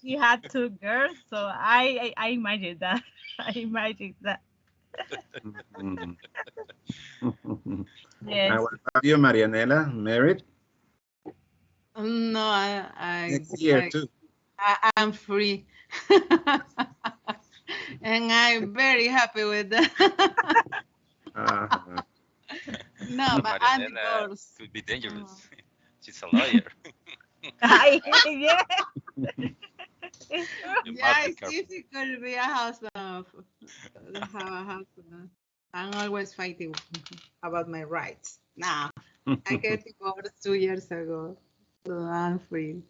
he had two girls, so I imagine that. I imagine that. Mhm. Yes. What about you, Marianela? Married? No, Next year too. I'm free. And I'm very happy with that. Uh-huh. No, but I'm Marianela divorced. could be dangerous. She's a lawyer. Yeah, it's You true. must Yeah, be it's careful. difficult to be a husband have a husband. I'm always fighting about my rights. Nah, I get divorced 2 years ago, so I'm free.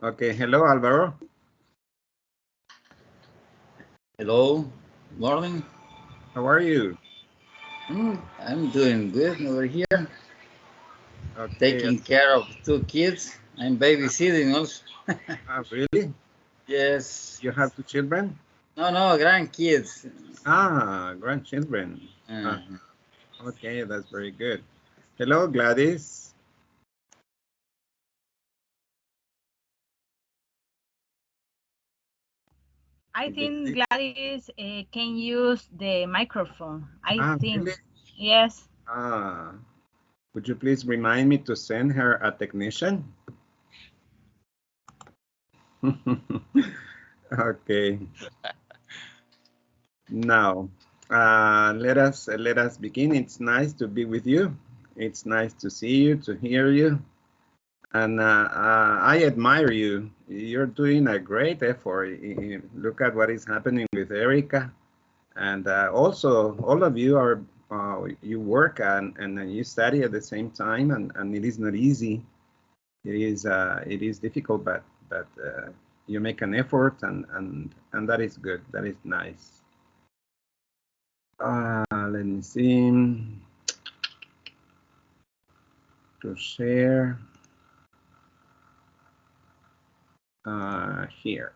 Okay, hello, Alvaro. Hello, morning. How are you? I'm doing good over here, Okay. taking care of two kids. I'm babysitting also. Really? Yes. You have two children? No, grandkids. Grandchildren. Uh, Okay, that's very good. Hello, Gladys. I think Gladys can use the microphone. I think. Really? Yes. Would you please remind me to send her a technician? Okay. Now, let us begin. It's nice to be with you. It's nice to see you, to hear you, and I admire you. You're doing a great effort. Look at what is happening with Erica, and also all of you are you work and you study at the same time, and it is not easy. It is difficult, but you make an effort, and that is good. That is nice. Let me see. To share here.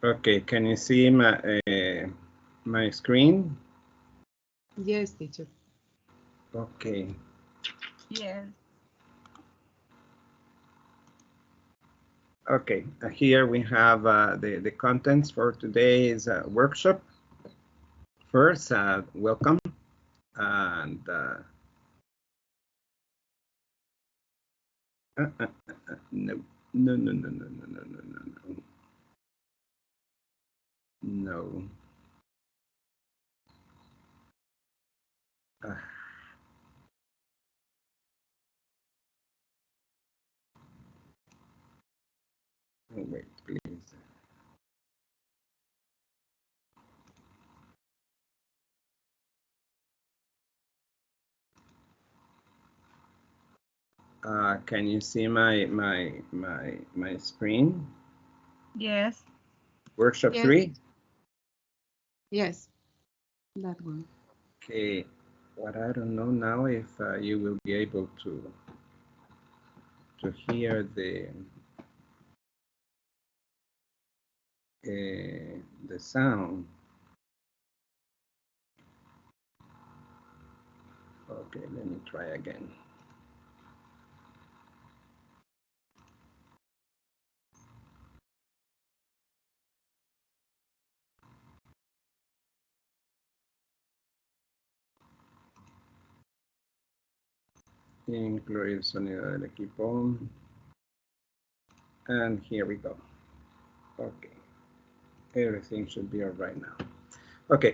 Okay, can you see my screen? Yes, teacher. Okay. Yes. Okay, here we have the contents for today's workshop. First, welcome, and no, no, no, no, no, no, no, no, no, no. No. Wait, please. Can you see my screen? Yes. Workshop Yes. 3? Yes, that one. Okay, what I don't know now if you will be able to hear the sound. Okay, let me try again. Incluir el sonido del equipo. And here we go. Okay, everything should be all right now. Okay,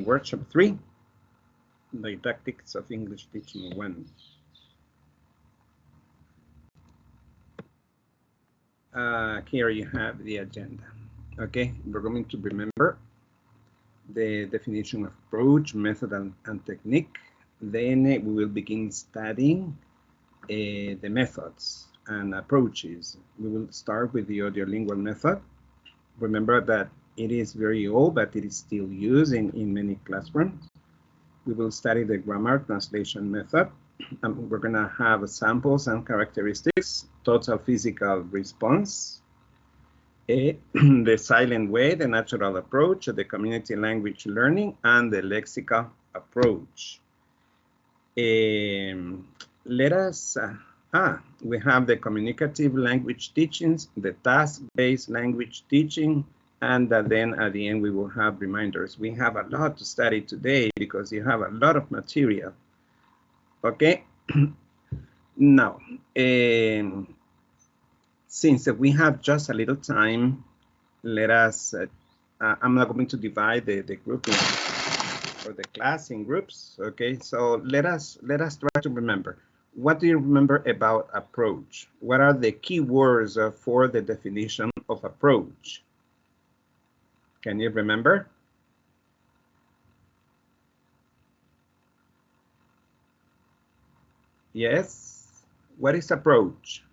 workshop 3, didactics of English teaching 1. Here you have the agenda. Okay, we're going to remember the definition of approach, method, and technique. Then we will begin studying the methods and approaches. We will start with the audiolingual method. Remember that it is very old, but it is still used in many classrooms. We will study the grammar translation method. We're going to have samples and characteristics, total physical response, the silent way, the natural approach, the community language learning, and the lexical approach. Let us, we have the communicative language teachings, the task-based language teaching, and then at the end we will have reminders. We have a lot to study today because you have a lot of material. Okay, now, since we have just a little time, let us, I'm not going to divide the group or the class in groups, okay? So let us try to remember. What do you remember about approach? What are the key words for the definition of approach? Can you remember? Yes. What is approach?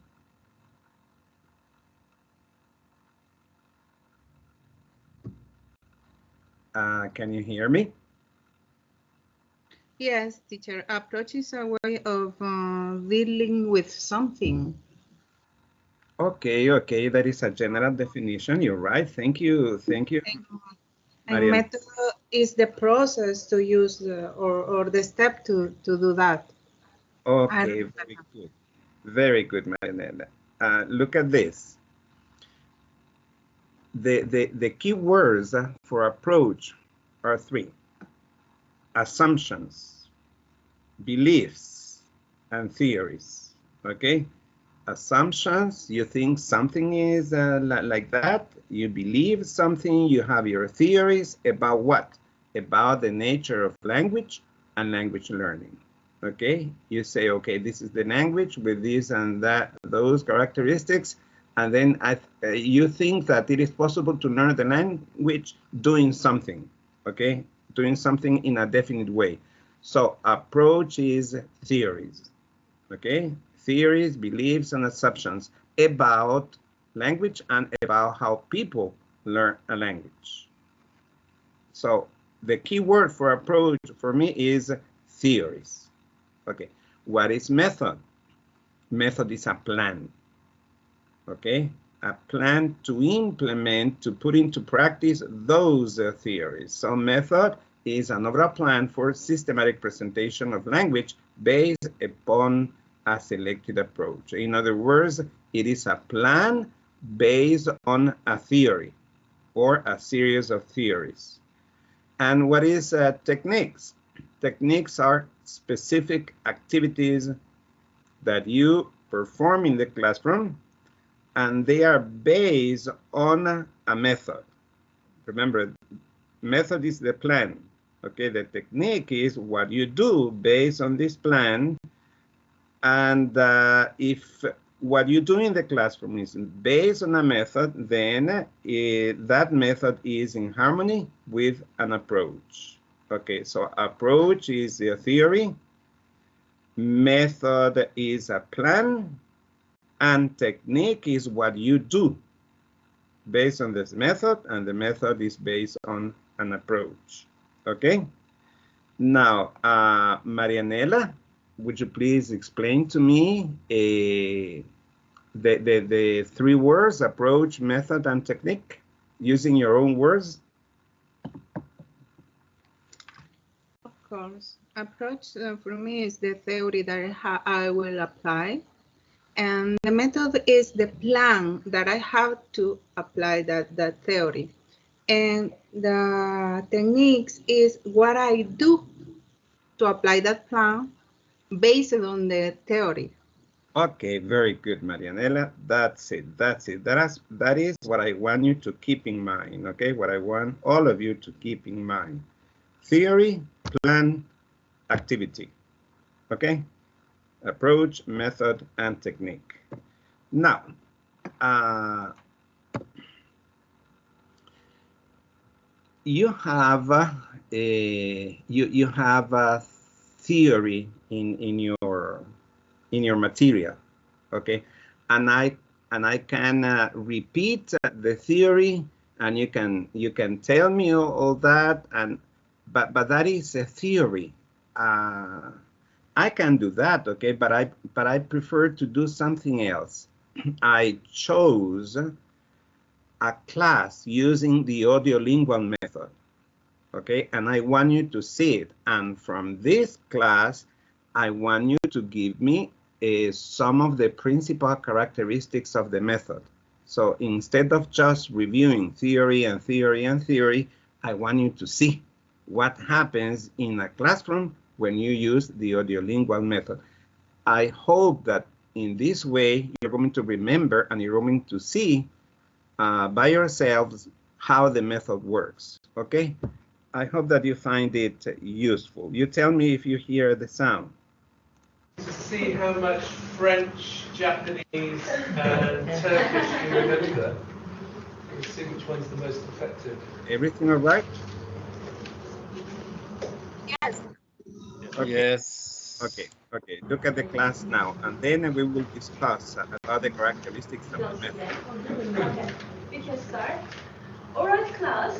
Can you hear me? Yes, teacher. Approach is a way of dealing with something. Okay, okay, that is a general definition. You're right. Thank you, And Mariana. method is the process to use or the step to do that. Okay, very good. Very good, Marianela. Look at this. The key words for approach are three: assumptions, beliefs, and theories. Okay? Assumptions, you think something is like that. You believe something, you have your theories about what? About the nature of language and language learning. Okay, you say, okay, this is the language with this and that, those characteristics, and then you think that it is possible to learn the language doing something, okay, doing something in a definite way. So approach is theories, okay, theories, beliefs, and assumptions about language and about how people learn a language. So the key word for approach for me is theories. Okay, what is method? Method is a plan, okay? A plan to implement, to put into practice those theories. So method is another plan for systematic presentation of language based upon a selected approach. In other words, it is a plan based on a theory or a series of theories. And what is techniques? Techniques are specific activities that you perform in the classroom, and they are based on a method. Remember, method is the plan. Okay, the technique is what you do based on this plan. And if what you do in the classroom is based on a method, then that method is in harmony with an approach. Okay, so approach is a theory, method is a plan, and technique is what you do based on this method, and the method is based on an approach. Okay? Now, Marianela, would you please explain to me the three words, approach, method, and technique, using your own words? Of course. Approach for me is the theory that I will apply. And the method is the plan that I have to apply that theory. And the techniques is what I do to apply that plan based on the theory. Okay, very good, Marianela. That's it. That's it. That is what I want you to keep in mind. Okay, what I want all of you to keep in mind: theory, plan, activity. Okay, approach, method, and technique. Now, you have you have a theory in your material, okay, and I can repeat the theory, and you can tell me all that, and but that is a theory. I can do that, okay, but I prefer to do something else. I chose a class using the audiolingual method, okay, and I want you to see it. And from this class, I want you to give me some of the principal characteristics of the method. So instead of just reviewing theory and theory and theory, I want you to see what happens in a classroom when you use the audiolingual method. I hope that in this way, you're going to remember and you're going to see by yourselves how the method works, okay? I hope that you find it useful. You tell me if you hear the sound. To see how much French, Japanese, and Turkish you remember, and see which one's the most effective. Everything all right? Yes. Okay. Yes. Okay. Okay. Look at the class now, and then we will discuss about the characteristics of the method. Okay, we can start. All right, class.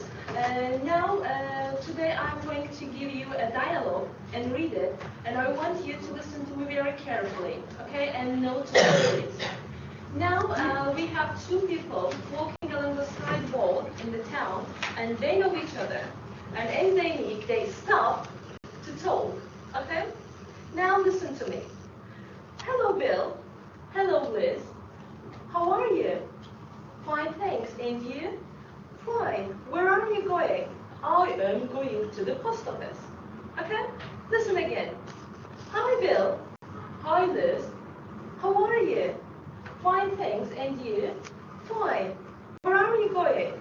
Today I'm going to give you a dialogue and read it, and I want you to listen to me very carefully, okay, and note the words. Now, we have two people walking along the side wall in the town, and they know each other. And as they meet, they stop to talk, okay? Now listen to me. Hello, Bill. Hello, Liz. How are you? Fine, thanks. And you? Fine. Where are you going? I am going to the post office. Okay? Listen again. Hi, Bill. Hi, Liz. How are you? Fine, thanks. And you? Fine. Where are you going?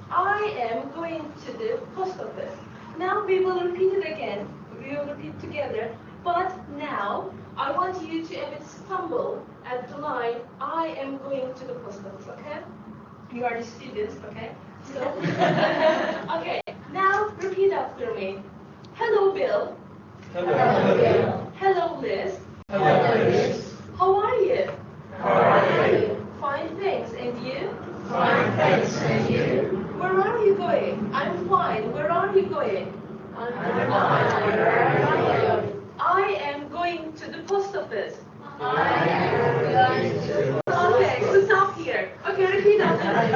I am going to the post office. Now we will repeat it again. We will repeat together. But now I want you to a bit stumble at the line, I am going to the post office, okay? You are the students, okay? So, okay, now repeat after me. Hello, Bill. Hello, Bill. Hello, Liz. Hello, Liz. How are you? How are you? Fine, thanks. And you? Fine, thanks. And you? Where are you going? I'm fine. Where are you going? I'm fine. Where are you going? I am going to the post office. I am going to the Okay, so stop here. Okay, repeat after me.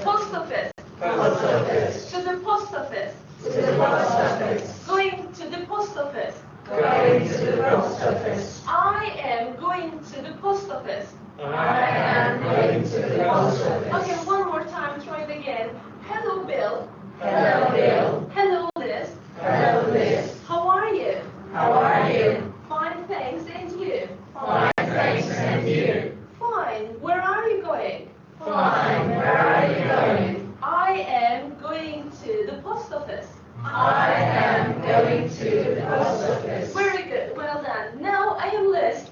Post office. post office. To the post office. To the post office. Going to the post office. Going to the post office. I am going to the post office. I am going to the post office. Okay, one more time, try it again. Hello, Bill. Hello, Bill. Hello, Liz. Hello, Liz. How are you? How are you? Fine, thanks. And you? Fine, thanks. And you? Fine. Where are you going? Fine. Where are you going? I am going to the post office. I am going to the post office. Very good. Well done. Now I am Liz,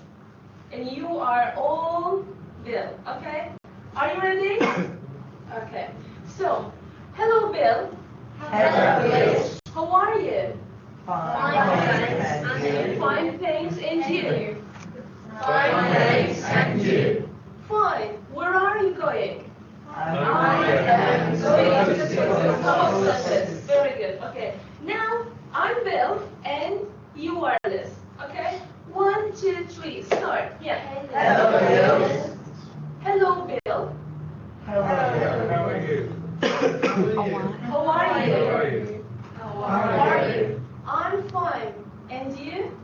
and you are all Bill. Okay? Are you ready? Okay. So, hello, Bill. Hello, Liz. How are you? Fine, thanks. And you? Fine, thanks. And you? Fine, thanks. And you? Fine. Where are you going? I am going to the post office. Very good. Okay. Now I'm Bill and you are Liz. Okay. 1, 2, 3. Start. Yeah. Hello, Bill. Hello, Bill. Hello, Bill. How are you? How are you? How are you? I'm fine. And you?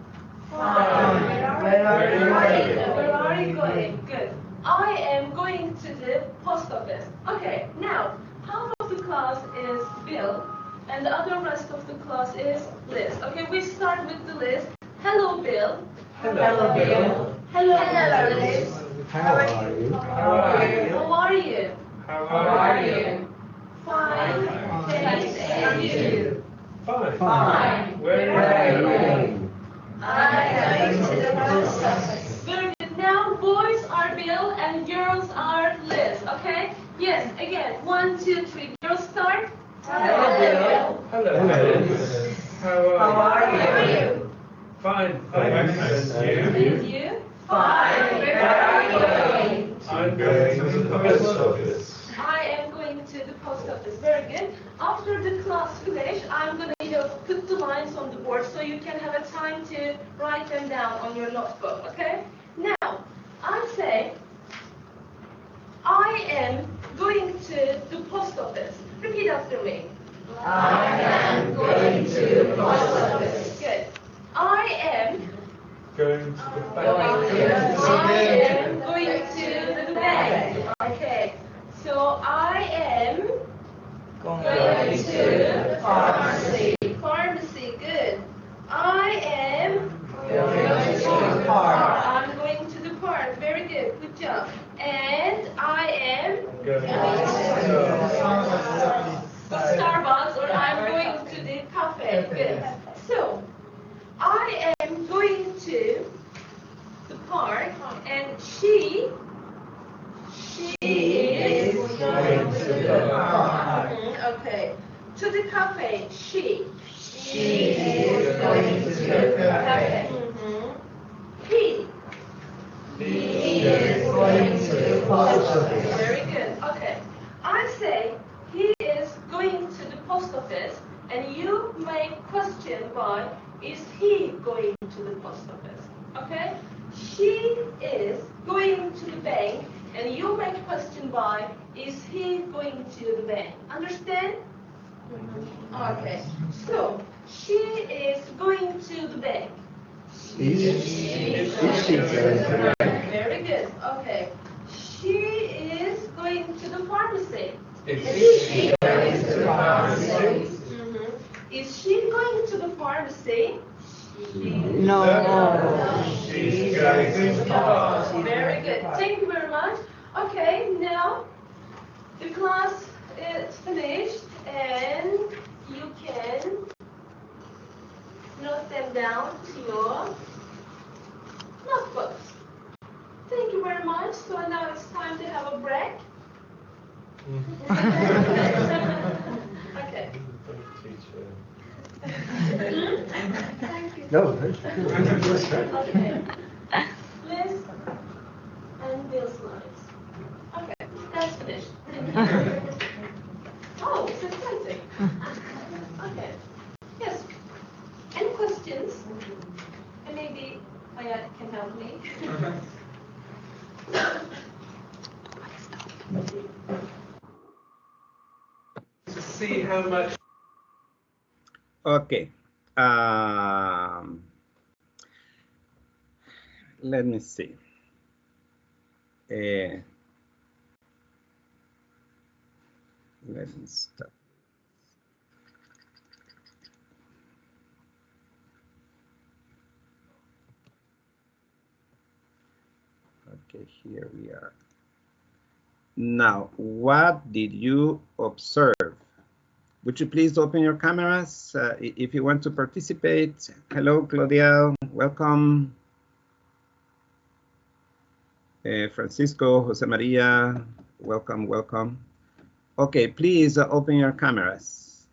Fine. Where are you going? Where are you going? Good. I am going to the post office. Okay. Now, half of the class is Bill, and the other rest of the class is Liz. Okay. We start with the Liz. Hello, Bill. Hello, Bill. Hello, Liz. How are you? How are you? How are you? How are you? Fine. Thanks. And you? Fine. Fine. Where are you going? I'm going to the post office. Very good. Now boys are being and girls are Liz, okay? Yes, again, 1, 2, 3. Girls start. Hello. Hello. How are you? Fine. Thanks. And you? And you? Fine. Where are you going? I'm going to the post office. I am going to the post office. Very good. After the class finish, I'm going to put the lines on the board so you can have a time to write them down on your notebook, okay? Now, I say, I am going to the post office. Repeat after me. I am going to the post office. Good. I am Going to the bank. I am going to the bank. Okay. So I am going to the pharmacy. Pharmacy, good. I am Going to the park. I'm going to the park. Very good. Good job. And I am Going to Starbucks, or I'm going to the cafe. Good. So I am going to the park, and she is going to the park. Okay. To the cafe. She is going to the cafe. He is going to the post office. Very good. Okay. I say he is going to the post office, and you make question by, is he going to the post office? Okay? She is going to the bank, and you make question by, is he going to the bank? Understand? Okay. So, she is going to the bank. Is she going to the bank? Very good. Okay. She is going to the pharmacy. Is she going to the pharmacy? Is she going to the pharmacy? No. She's going to the pharmacy. Very good. Thank you very much. Okay, now the class is finished, and you can note them down to your notebooks. Thank you very much. So now it's time to have a break. Okay. Thank you. No. Okay. Liz and Bill's lines. Okay, that's finished. Oh, it's exciting. Okay. Yes. Any questions? And maybe Maya can help me. To see how much. Okay. Let me see. Let me stop. Okay, here we are. Now, what did you observe? Would you please open your cameras if you want to participate? Hello, Claudia, welcome. Francisco, Jose Maria, welcome, welcome. Okay, please open your cameras.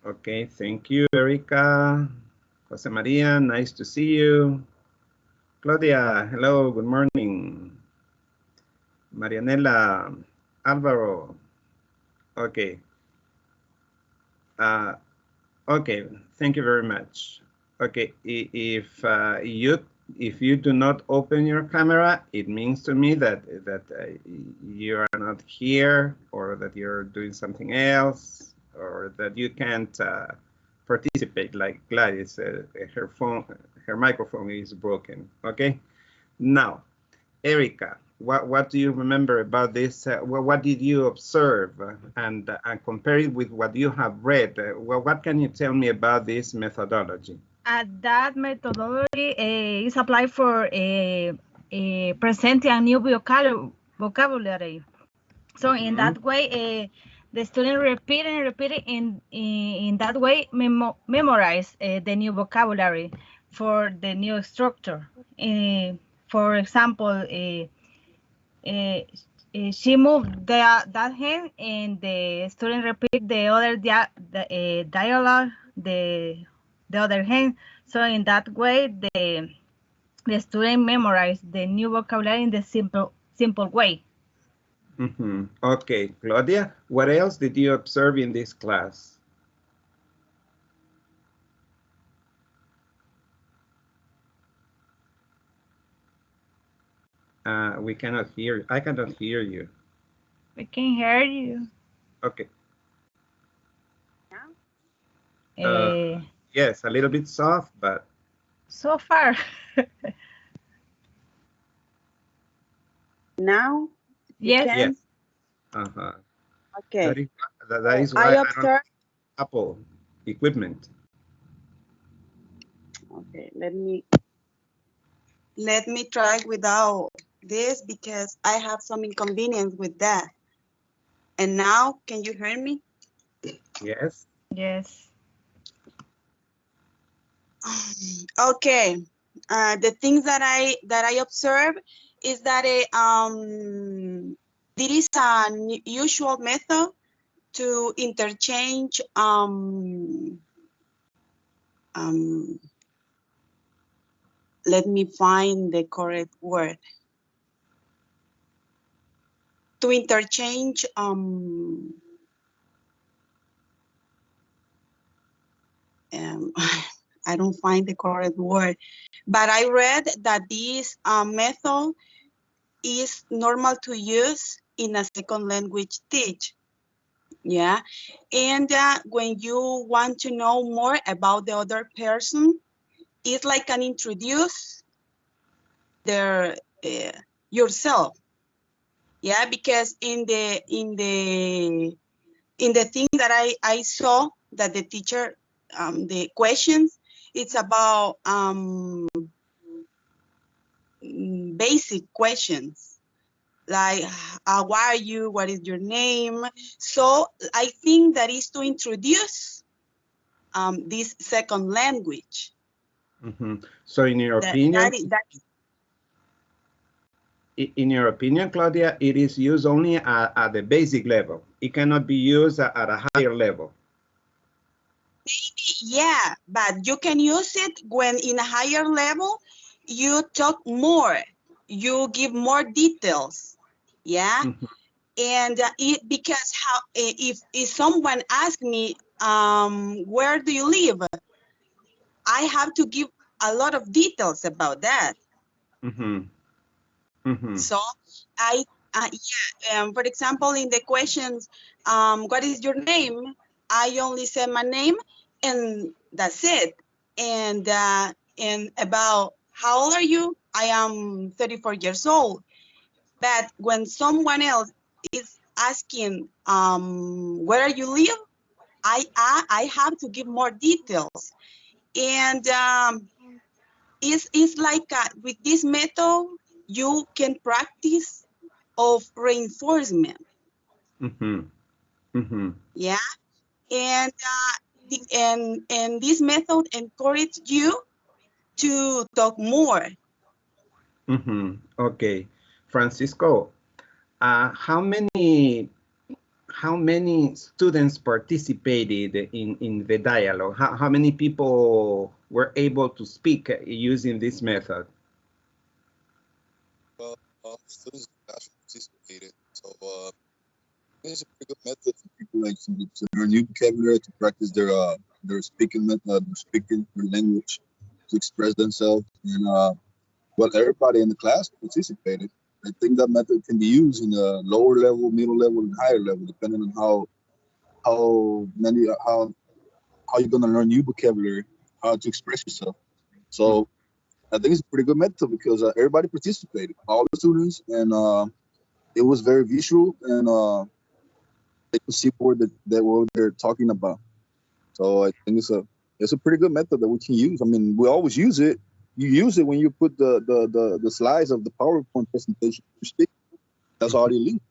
Okay, thank you, Erica. Jose Maria, nice to see you. Claudia, hello, good morning. Marianela, Alvaro. Okay. Okay, thank you very much. Okay, if you do not open your camera, it means to me that you are not here, or that you're doing something else, or that you can't participate. Like Gladys, her microphone is broken. Okay, now, Erica, what do you remember about this? What did you observe, and compare it with what you have read? What can you tell me about this methodology? That methodology is applied for presenting a new vocabulary. So in that way, the student repeat and repeat it in that way memorize the new vocabulary for the new structure. For example, she moved that hand and the student repeat the other dialogue the other hand. So in that way the student memorize the new vocabulary in the simple way. Okay, Claudia, what else did you observe in this class? We cannot hear. I cannot hear you. We can hear you. Okay. Uh, Yes, a little bit soft, but so far. Now? Yes. yes. Uh-huh. Okay. That is I why I don't observe. have Apple equipment. Okay, let me try without this because I have some inconvenience with that. And now, can you hear me? Yes. Yes. Okay. The things that I observe is that there is an usual method to interchange let me find the correct word. To interchange I don't find the correct word, but I read that this method is normal to use in a second language teach. Yeah, and when you want to know more about the other person, it's like an introduce their yourself. Yeah, because in the thing that I saw that the teacher the questions, it's about basic questions like how are you, what is your name. So I think that is to introduce this second language. So in your opinion, in your opinion, Claudia, it is used only at the basic level. It cannot be used at a higher level. Yeah, but you can use it when in a higher level, you talk more, you give more details. Yeah. And because how if someone asks me where do you live, I have to give a lot of details about that. So for example, in the questions, what is your name? I only say my name and that's it. And about how old are you? I am 34 years old. But when someone else is asking where you live, I have to give more details. And it's like with this method, you can practice of reinforcement. Yeah, and this method encourages you to talk more. Okay, Francisco, how many students participated in the dialogue? How many people were able to speak using this method? Well, students actually participated, so it's a pretty good method for people like to learn new vocabulary, to practice their speaking method, speaking their language, to express themselves, and well, everybody in the class participated. I think that method can be used in a lower level, middle level, and higher level, depending on how you're gonna learn new vocabulary, how to express yourself. So I think it's a pretty good method because everybody participated, all the students, and it was very visual, and they could see what they're talking about. So I think it's a pretty good method that we can use. I mean, we always use it. You use it when you put the slides of the PowerPoint presentation to speak. That's Audiolink.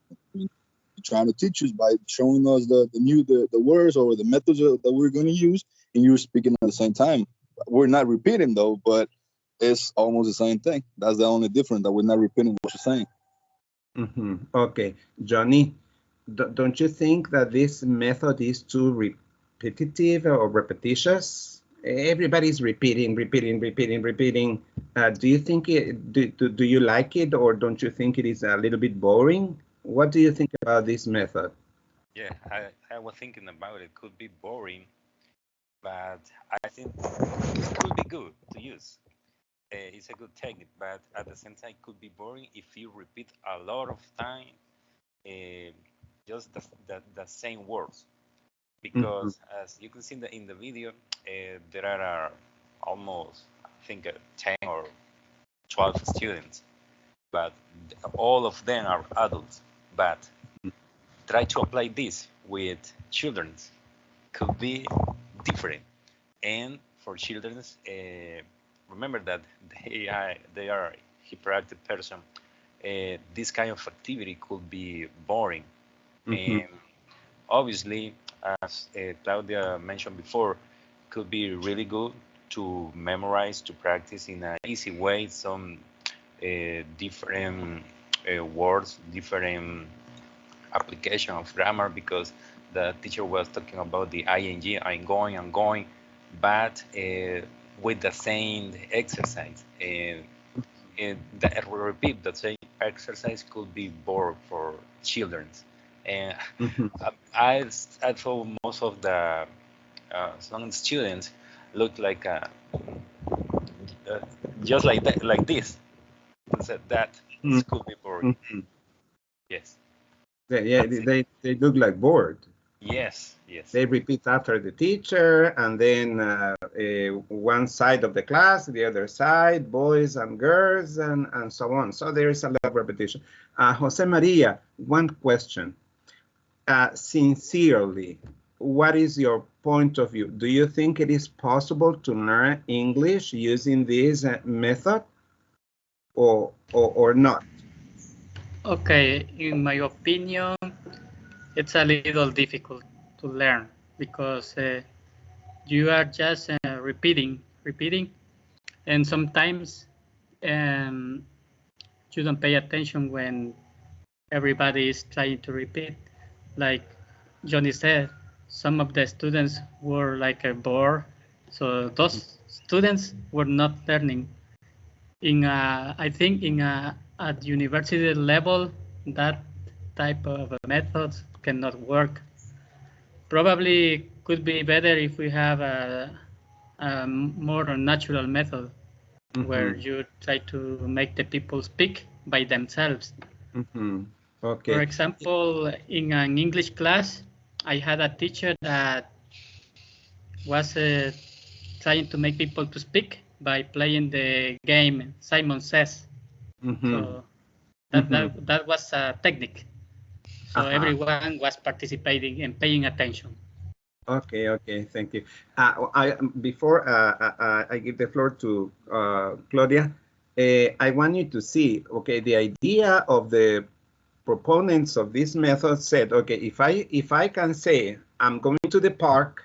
trying to teach us by showing us the words or the methods that we're going to use, and you're speaking at the same time. We're not repeating though, but it's almost the same thing. That's the only difference, that we're not repeating what you're saying. Okay, Johnny, don't you think that this method is too repetitive or repetitious? Everybody's repeating. Do you think do you like it, or don't you think it is a little bit boring? What do you think about this method? Yeah, I was thinking about it. Could be boring, but I think it could be good to use. It's a good technique, but at the same time, it could be boring if you repeat a lot of time just the same words. Because as you can see in the video, there are almost, I think, 10 or 12 students, but all of them are adults. But try to apply this with children. Could be different. And for children, remember that they are hyperactive person. This kind of activity could be boring. And obviously, as Claudia mentioned before, could be really good to memorize, to practice in an easy way some different words, different application of grammar, because the teacher was talking about the ing, I'm going, but with the same exercise. Repeat the same exercise could be bored for children. And I thought most of the some students look like just like that, like this. So that could be boring. Yes. Yeah, they look like bored. Yes. They repeat after the teacher, and then one side of the class, the other side, boys and girls, and so on. So there is a lot of repetition. Jose Maria, one question. Sincerely, what is your point of view? Do you think it is possible to learn English using this method, or not? Okay, in my opinion, it's a little difficult to learn because you are just repeating, and sometimes you don't pay attention when everybody is trying to repeat. Like Johnny said, some of the students were like bored, so those students were not learning. I think at university level, that type of methods cannot work. Probably could be better if we have a more natural method where you try to make the people speak by themselves. Okay. For example, in an English class, I had a teacher that was trying to make people to speak by playing the game Simon Says. So that was a technique. So everyone was participating and paying attention. Okay, thank you. Before I give the floor to Claudia, I want you to see, okay, the idea of the proponents of this method said, okay, if I can say I'm going to the park,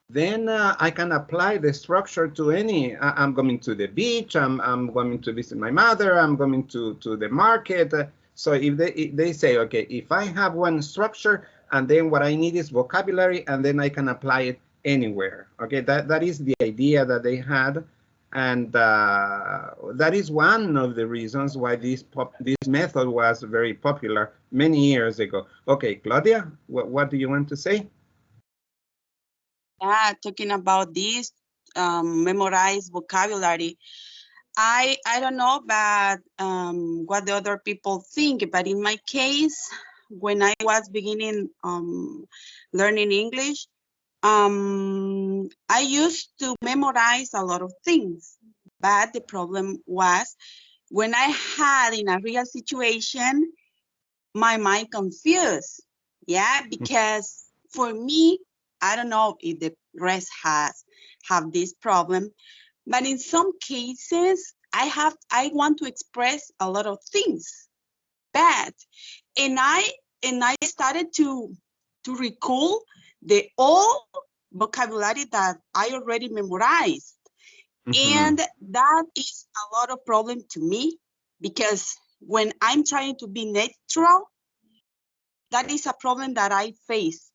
then I can apply the structure to any. I'm going to the beach. I'm going to visit my mother. I'm going to the market. So if they say, okay, if I have one structure, and then what I need is vocabulary, and then I can apply it anywhere. Okay, that is the idea that they had, and that is one of the reasons why this method was very popular many years ago. Okay, Claudia, what do you want to say? Yeah, talking about this, memorize vocabulary. I don't know about what the other people think, but in my case, when I was beginning learning English, I used to memorize a lot of things. But the problem was when I had in a real situation, my mind confused. Yeah, because for me, I don't know if the rest have this problem, but in some cases, I want to express a lot of things, but and I and I started to recall the old vocabulary that I already memorized. And that is a lot of problem to me, because when I'm trying to be natural, that is a problem that I faced.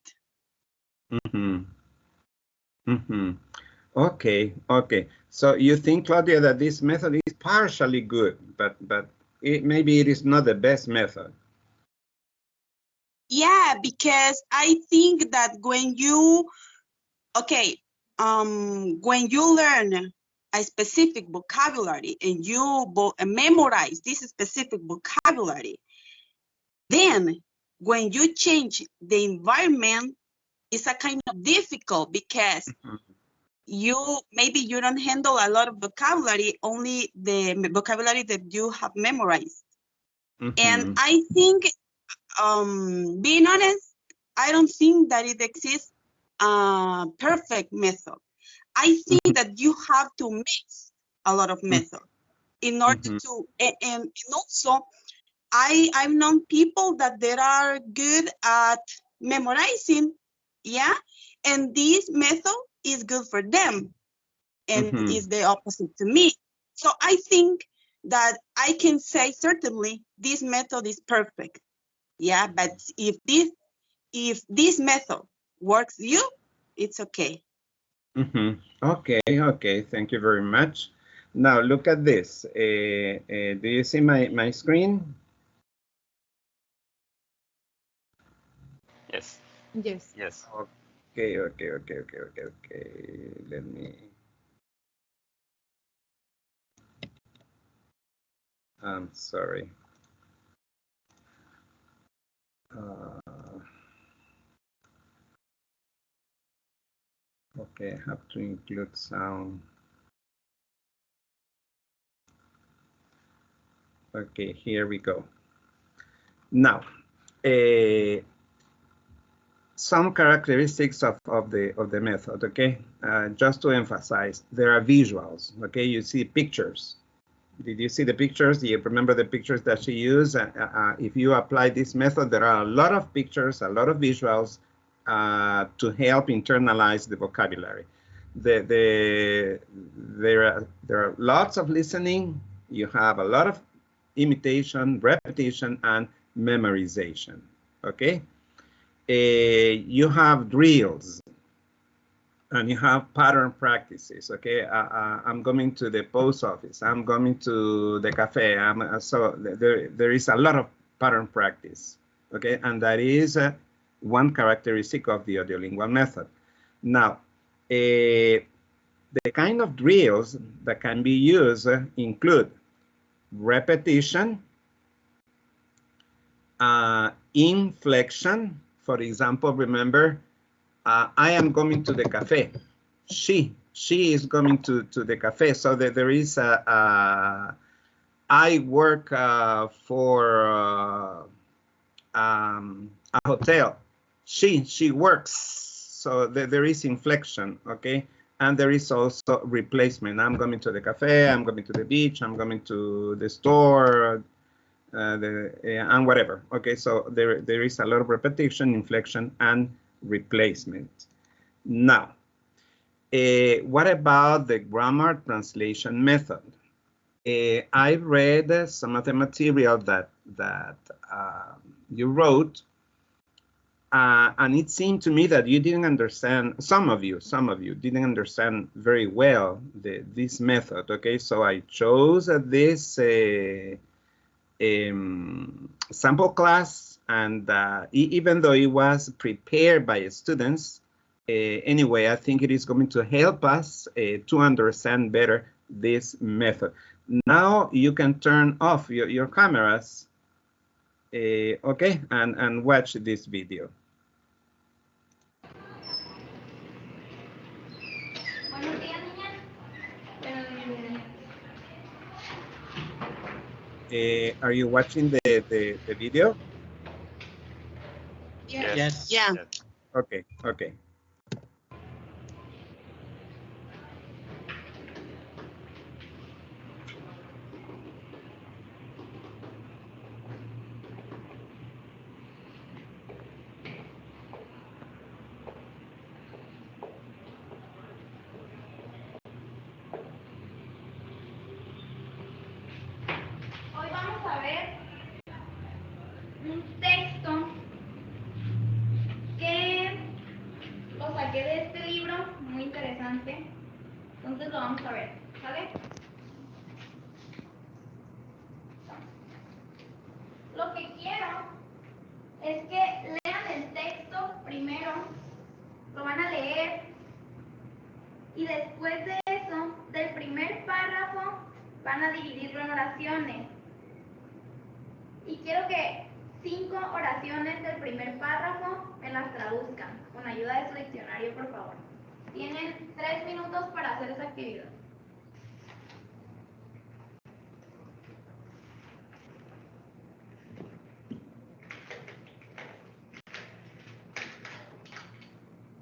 Okay, okay. So you think, Claudia, that this method is partially good, but maybe it is not the best method. Yeah, because I think that when you learn a specific vocabulary and you memorize this specific vocabulary, then when you change the environment, it's a kind of difficult, because maybe you don't handle a lot of vocabulary, only the vocabulary that you have memorized. And I think, being honest, I don't think that it exists a perfect method. I think that you have to mix a lot of methods in order to, and also I've known people that they are good at memorizing, yeah, and this method is good for them, and is the opposite to me. So I think that I can say certainly this method is perfect, yeah, but if this method works you, it's okay. Okay, okay, thank you very much. Now look at this. Do you see my screen? Yes. Yes. Yes. Okay. Let me. I'm sorry. Okay, I have to include sound. Okay, here we go. Now, some characteristics of the method. Okay, just to emphasize, there are visuals. Okay, you see pictures. Did you see the pictures? Do you remember the pictures that she used? If you apply this method, there are a lot of pictures, a lot of visuals to help internalize the vocabulary. There are lots of listening. You have a lot of imitation, repetition, and memorization. Okay. You have drills and you have pattern practices. Okay, I'm going to the post office, I'm going to the cafe, so there is a lot of pattern practice. Okay, and that is one characteristic of the audiolingual method. Now, the kind of drills that can be used include repetition, inflection. For example, remember, I am going to the cafe. She is going to the cafe. So that there is I work for a hotel. She works. So there is inflection, okay? And there is also replacement. I'm going to the cafe, I'm going to the beach, I'm going to the store, and whatever. Okay, so there is a lot of repetition, inflection, and replacement. Now, what about the grammar translation method? I read some of the material that you wrote, and it seemed to me that you didn't understand. Some of you didn't understand very well this method. Okay, so I chose this sample class, and even though it was prepared by students, anyway, I think it is going to help us to understand better this method. Now you can turn off your cameras, okay, and watch this video. Are you watching the video? Yes. Yeah. Okay, okay. lo vamos a ver, ¿sale? Lo que quiero es que lean el texto primero, lo van a leer y después de eso, del primer párrafo, van a dividirlo en oraciones. Y quiero que 5 oraciones del primer párrafo me las traduzcan con ayuda de su diccionario, por favor. Tienen 3 minutos para hacer esa actividad.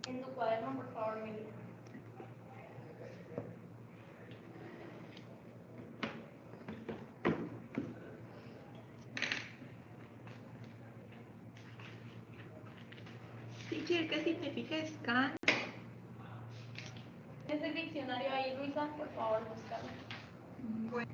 En tu cuaderno, por favor, Mili. Teacher, ¿qué significa scan? ¿Es el diccionario ahí, Luisa? Por favor, búscalo. Bueno.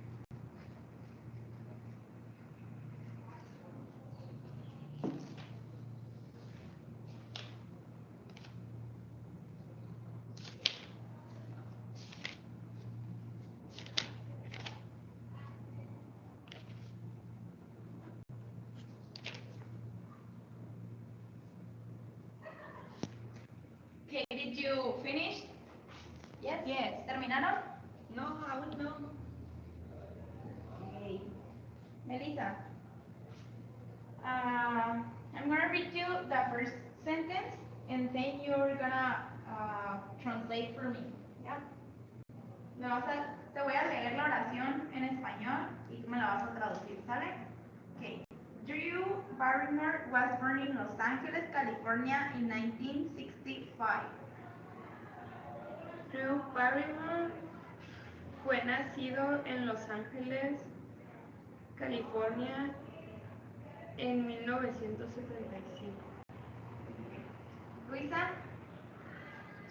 Okay, did you finish? Yes. Yes. ¿Terminaron? No, aún no. Okay. Melissa, I'm gonna read you the first sentence and then you're gonna translate for me. Yeah. Te voy a leer la oración en español y tú me la vas a traducir, ¿sale? Okay. Drew Barrymore was born in Los Angeles, California in 1965. Drew Barrymore fue nacido en Los Ángeles, California, en 1975. Luisa,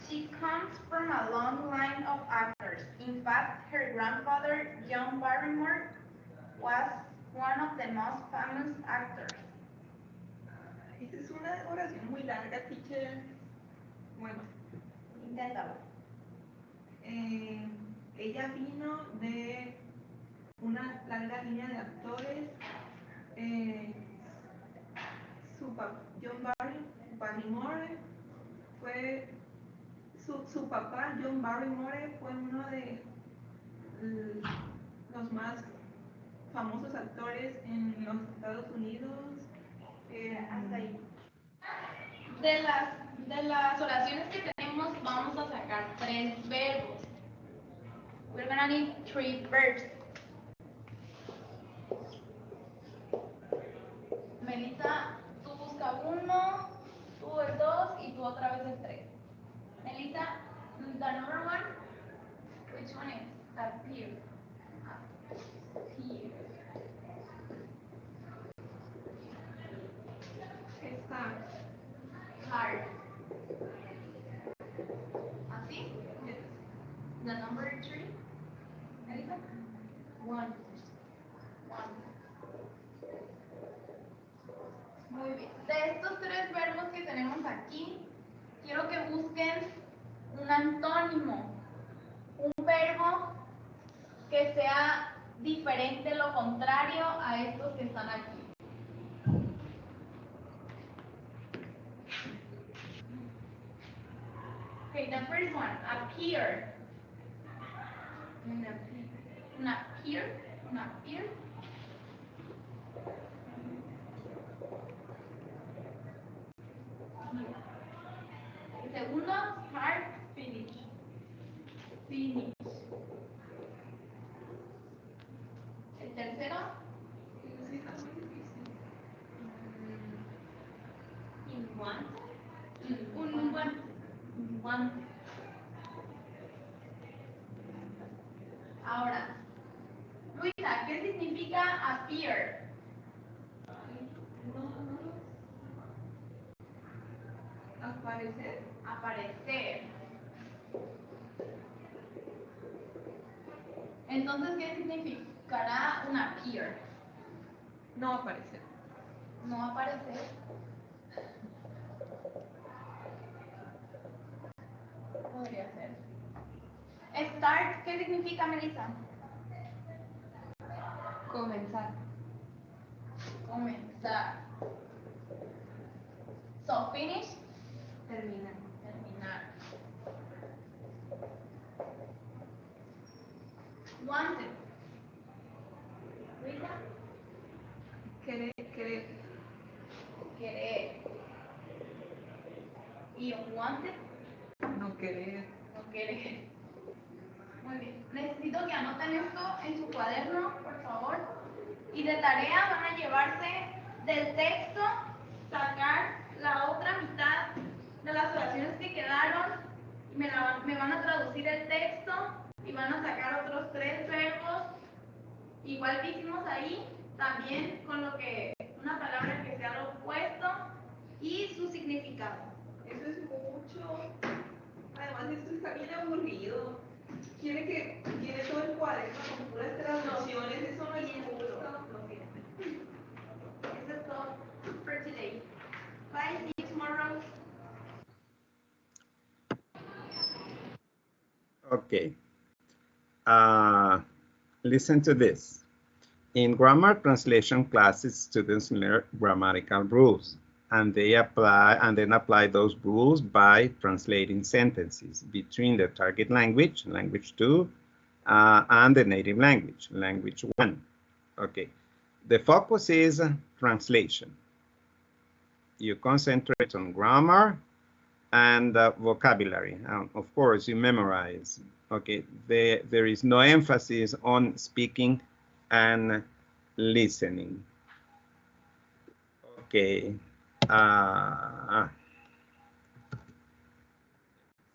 she comes from a long line of actors. In fact, her grandfather, John Barrymore, was one of the most famous actors. Esa es una oración muy larga, teacher. Bueno, inténtalo. Ella vino de una larga línea de actores. John Barrymore fue su papá, John Barrymore, fue uno de los más famosos actores en los Estados Unidos. Hasta ahí. De las oraciones que tenemos, vamos a sacar 3 verbos. We're gonna need 3 verbs. Melissa, tú busca 1, tú el 2 y tú otra vez el 3. Melissa, the number 1, which one is? Appear. Appear. Estar. Hard. ¿Así? Yes. The number 3. Melissa? 1. Muy bien. De estos 3 verbos que tenemos aquí, quiero que busquen un antónimo, un verbo que sea diferente, lo contrario a estos que están aquí. Okay, the first one, appear. Un appear. El segundo, start, finish. El tercero, Sí, está muy difícil. un guante. Ahora, Luisa, ¿qué significa appear? Aparecer. Entonces, ¿qué significará un appear? No aparecer. No aparecer. Podría ser. Start, ¿qué significa, Melissa? Comenzar. Comenzar. So, finish. Terminar. Terminar. Wanted. Rita. Querer. Querer. Y wanted. No querer. No querer. Muy bien. Necesito que anoten esto en su cuaderno, por favor. Y de tarea van a llevarse del texto, sacar la otra mitad de las oraciones que quedaron. Me van a traducir el texto y van a sacar otros 3 verbos. Igual que hicimos ahí, también con lo que una palabra que sea lo opuesto y su significado. Eso es mucho. Además, esto está bien aburrido. Tiene todo el cuaderno con puras traducciones. Eso no es justo. Lo siento. Eso es todo for today. Bye, see you tomorrow. Okay. Listen to this. In grammar translation classes, students learn grammatical rules, and then apply those rules by translating sentences between the target language, language 2, and the native language, language 1. Okay. The focus is translation. You concentrate on grammar and vocabulary. Of course, you memorize. Okay, there is no emphasis on speaking and listening. Okay.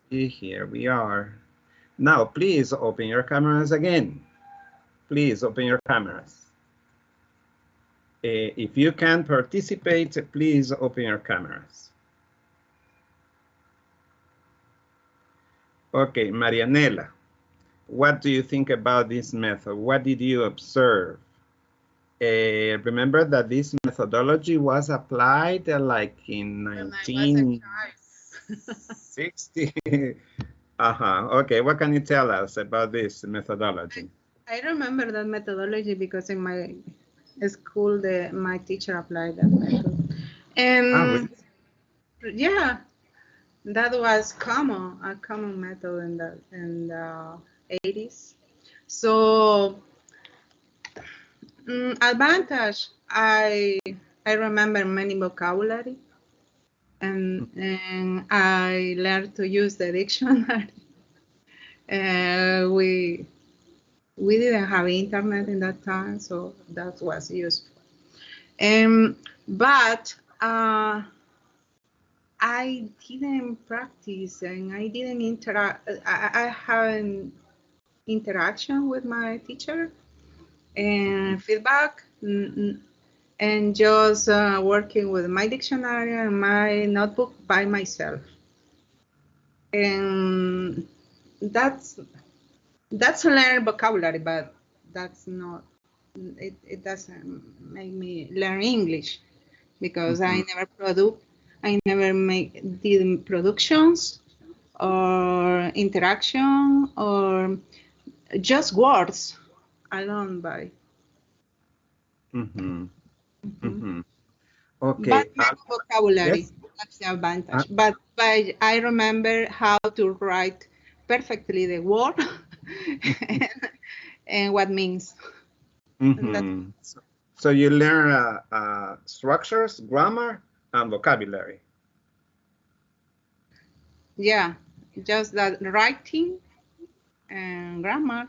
Here we are. Now, please open your cameras again. Please open your cameras. If you can participate, please open your cameras. Okay, Marianela, what do you think about this method? What did you observe? Remember that this methodology was applied like in 1960. Okay, what can you tell us about this methodology? I remember that methodology because in my school, my teacher applied that method. And really? Yeah, that was a common method in the 80s. So advantage, I remember many vocabulary, and I learned to use the dictionary. We didn't have internet in that time, so that was useful. But I didn't practice, and I didn't interact. I haven't interaction with my teacher and feedback, and just working with my dictionary and my notebook by myself. And that's learn vocabulary, but that's not. It doesn't make me learn English because I never did productions or interaction or just words alone by. Okay. But vocabulary, yes? that's the advantage. But I remember how to write perfectly the word and what means. So you learn structures, grammar, and vocabulary. Yeah, just that writing and grammar.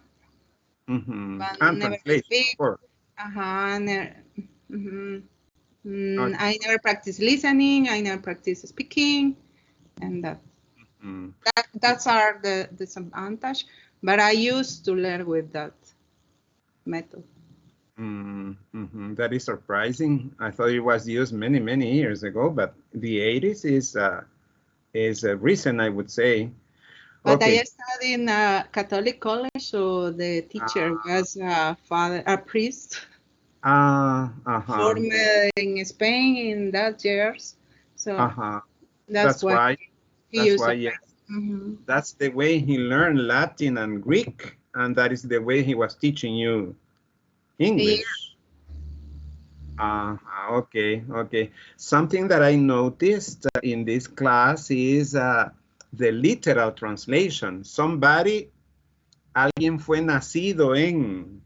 But And never translation, speak. of course. I never practice listening. I never practice speaking, and that's are the disadvantage. But I used to learn with that method. That is surprising. I thought it was used many years ago, but the 80s is recent, I would say. But okay. I studied in a Catholic college, so the teacher was a priest. Formed in Spain in that years. So that's why yes. That's the way he learned Latin and Greek, and that is the way he was teaching you English. Okay, okay. Something that I noticed in this class is the literal translation. Alguien fue nacido en.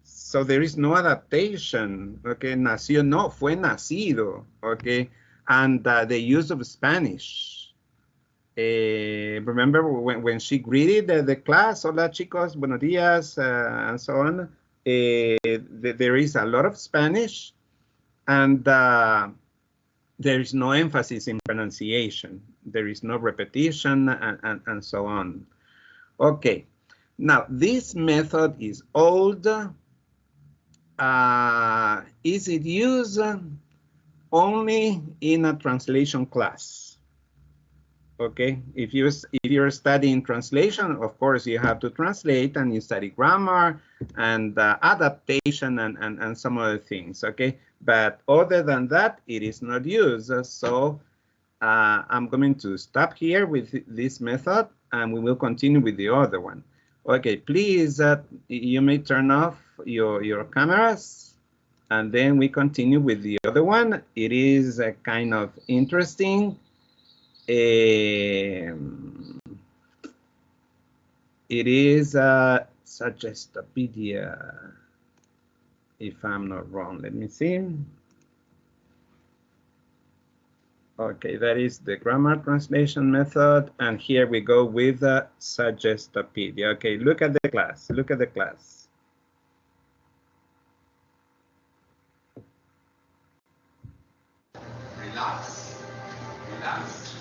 So there is no adaptation. Okay, nació, no, fue nacido. Okay, and the use of Spanish. Remember when she greeted the class, hola chicos, buenos días, and so on. There is a lot of Spanish, and there is no emphasis in pronunciation. There is no repetition, and so on. Okay, now this method is old. Is it used only in a translation class? Okay, if you're studying translation, of course you have to translate, and you study grammar and adaptation and some other things. Okay, but other than that, it is not used. So I'm going to stop here with this method, and we will continue with the other one. Okay, please, you may turn off your cameras, and then we continue with the other one. It is kind of interesting. It is Suggestopedia, if I'm not wrong. Let me see. Okay, that is the grammar translation method, and here we go with the Suggestopedia. Okay, look at the class. Look at the class. Relax, relax,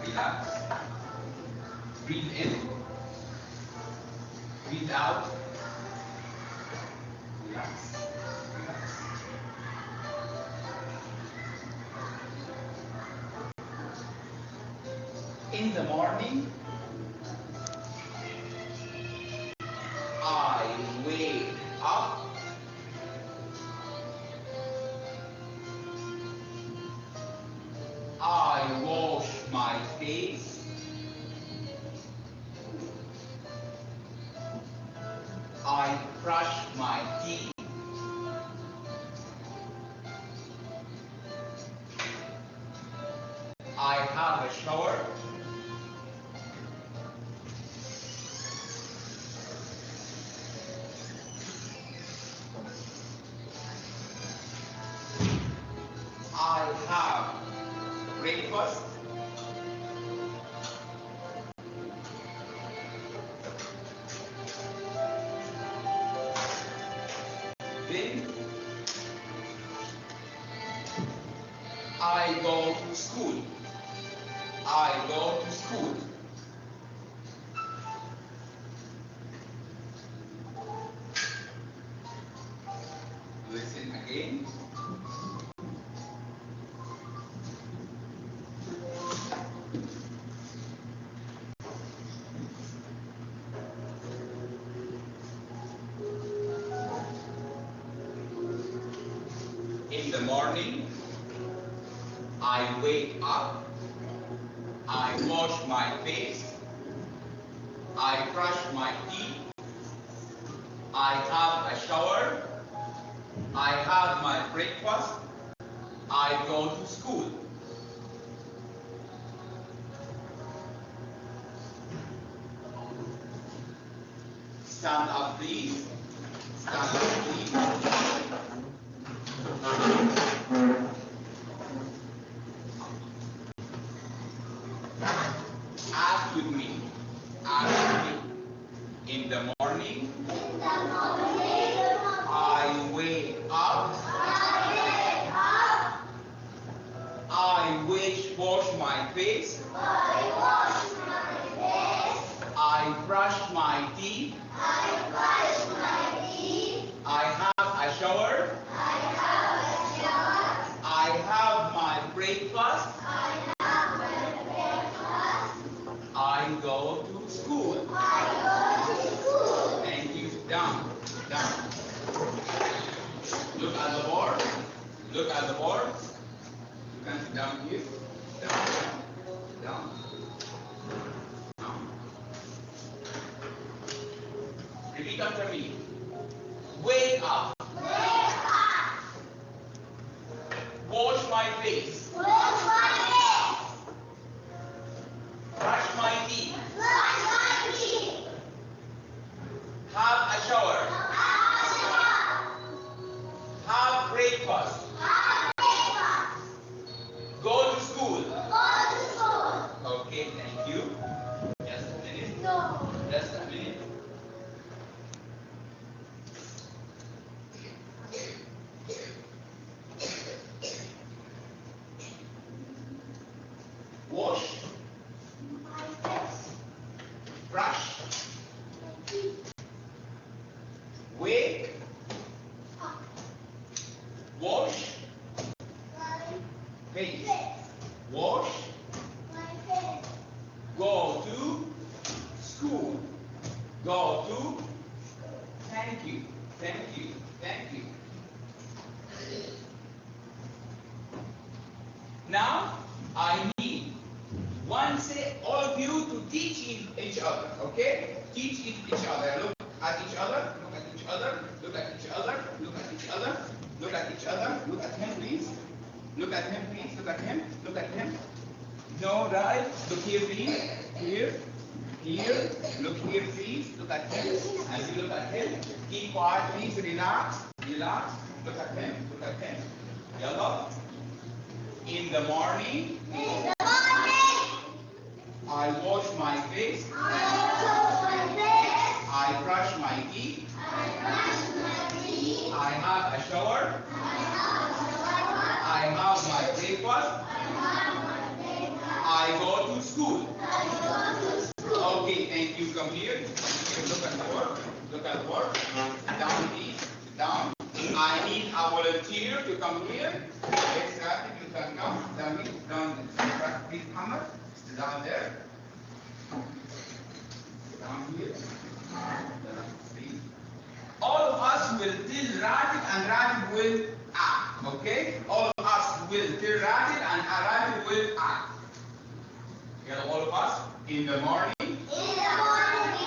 relax. Breathe in, breathe out. Relax, relax. In the morning, I wake up. I wash my face. I brush my teeth. I have a shower. I have breakfast. Then I go to school. I go to school. Listen again. In the morning, I wake up. I wash my face. I brush my teeth. I have a shower. I have my breakfast. I go to school. Stand up, please. Stand up, please. Ask with me. Ask with me. In the morning, I wake up. I wash my face. I brush my teeth. I have a shower. I have my breakfast. I go to school. Thank you. Down. Down. Look at the board. Look at the board. You can sit down here. Down. Down. Repeat after me. Wake up. Wake up. Wash my face. Wash my face. Brush my teeth. Brush my teeth. Have a shower. Have a shower. Have breakfast. Have breakfast. Go to school. Go to school. Okay, thank you. Just a minute. No. Just a minute. Wash. My face. Brush. My teeth. Wake. Up. Wash. My Face. face. Wash. My face. Go to school. Go to. Thank you. Thank you. Thank you. Now, I need all of you to teach each other, okay? Teach each other. Look at each other. Look at each other. Look at each other. Look at each other. Look at each other. Look at him, please. Look at him, please. Look at him. Look at him. No, right? Look here, please. Here. Here. Look here, please. Look at him. And you look at him. Keep quiet, please. Relax. Relax. Look at him. Look at him. Yellow. In the morning. In the morning. I wash my face. I wash my face. I brush my teeth. I brush my teeth. I have a shower. I have a shower. I have my breakfast. I have my breakfast. I go to school. I go to school. Okay, thank you. Come here. Look at the work. Look at the work. Down, please. Down. I need a volunteer to come here. Yes, sir. You can come. Down, down. Please, Hammer. Down there. Down here. Please. All of us will tell Rajib and Rajib will act. Okay? All of us will tell Rajib and Rajib will act. You know, all of us in the morning. In the morning.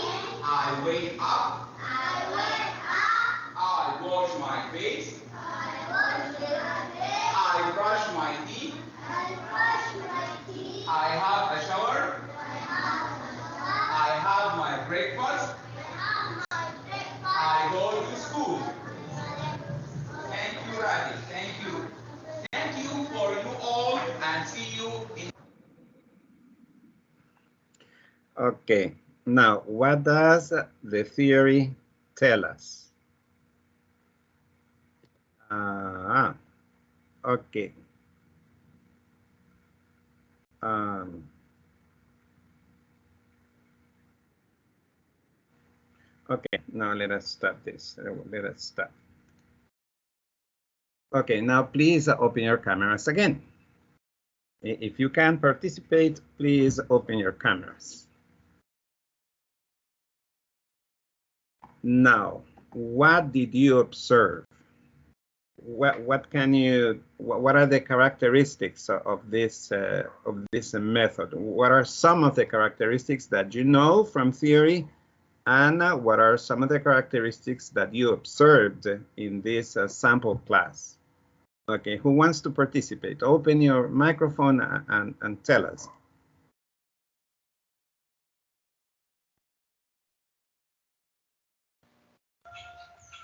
I wake up. I wake up. I wash my face. I wash my face. I brush my teeth. I brush my teeth. I have a shower. I have a shower. I have my breakfast. I have my breakfast. I go to school. Thank you, Ravi. Thank you. Thank you for you all and see you in. Okay, now what does the theory tell us? Okay. Okay, now let us stop this. Let us stop. Okay, now please open your cameras again. If you can participate, please open your cameras. Now, what did you observe? What are the characteristics of this method? What are some of the characteristics that you know from theory, and what are some of the characteristics that you observed in this sample class? Okay, who wants to participate? Open your microphone and tell us.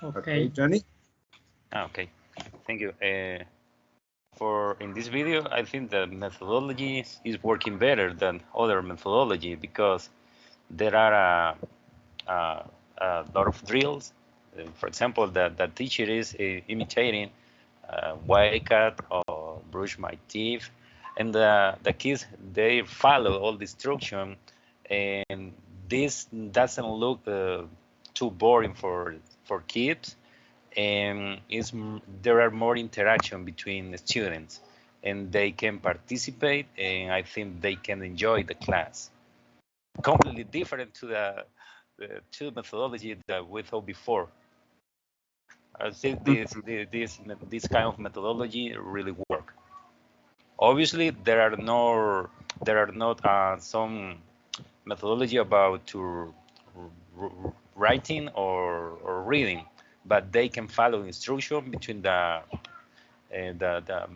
Okay, Johnny. Okay, thank you. For in this video, I think the methodology is working better than other methodology because there are a lot of drills. For example, the teacher is imitating wake up or brush my teeth, and the kids, they follow all the instruction, and this doesn't look too boring for kids, and there are more interaction between the students, and they can participate, and I think they can enjoy the class. Completely different to the two methodology that we thought before. I think this kind of methodology really work. Obviously, there are not some methodology about to writing or reading, but they can follow instruction between the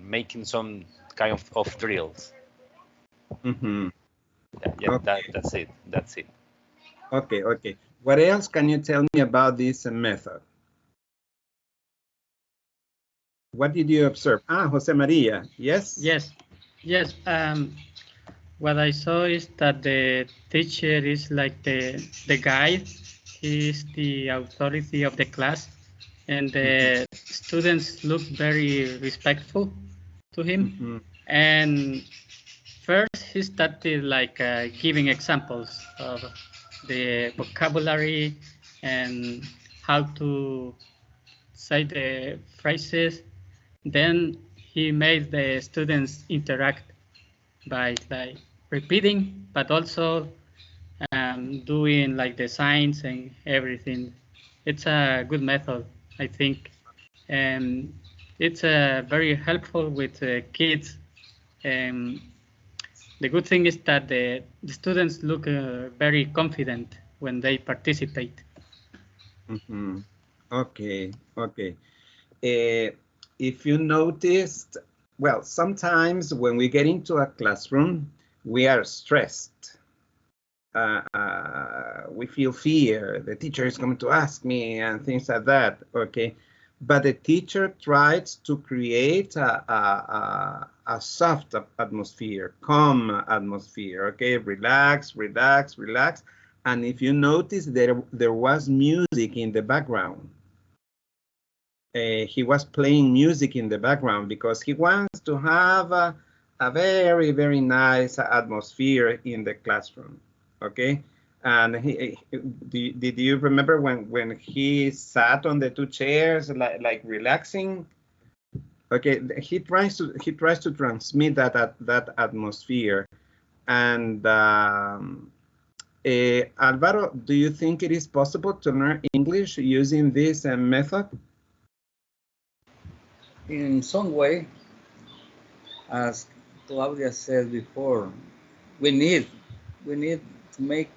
making some kind of drills. Mm-hmm. Yeah, Okay. that's it. That's it. Okay, okay. What else can you tell me about this method? What did you observe? Ah, Jose Maria, yes? Yes, yes. What I saw is that the teacher is like the guide. He is the authority of the class, and the students look very respectful to him. Mm-hmm. And first, he started like giving examples of the vocabulary and how to say the phrases. Then he made the students interact by like repeating, but also doing like the signs and everything. It's a good method, I think, and it's very helpful with kids. Um, the good thing is that the students look very confident when they participate. Mm-hmm. Okay, okay. If you noticed, well, sometimes when we get into a classroom, we are stressed. We feel fear. The teacher is going to ask me and things like that. Okay, but the teacher tries to create a soft atmosphere, calm atmosphere. Okay, relax, relax, relax. And if you notice, there was music in the background. He was playing music in the background because he wants to have a very, very nice atmosphere in the classroom. Okay, and did you remember when he sat on the two chairs like relaxing? Okay, he tries to transmit that atmosphere. And Alvaro, do you think it is possible to learn English using this method? In some way, as Claudia said before, we need to make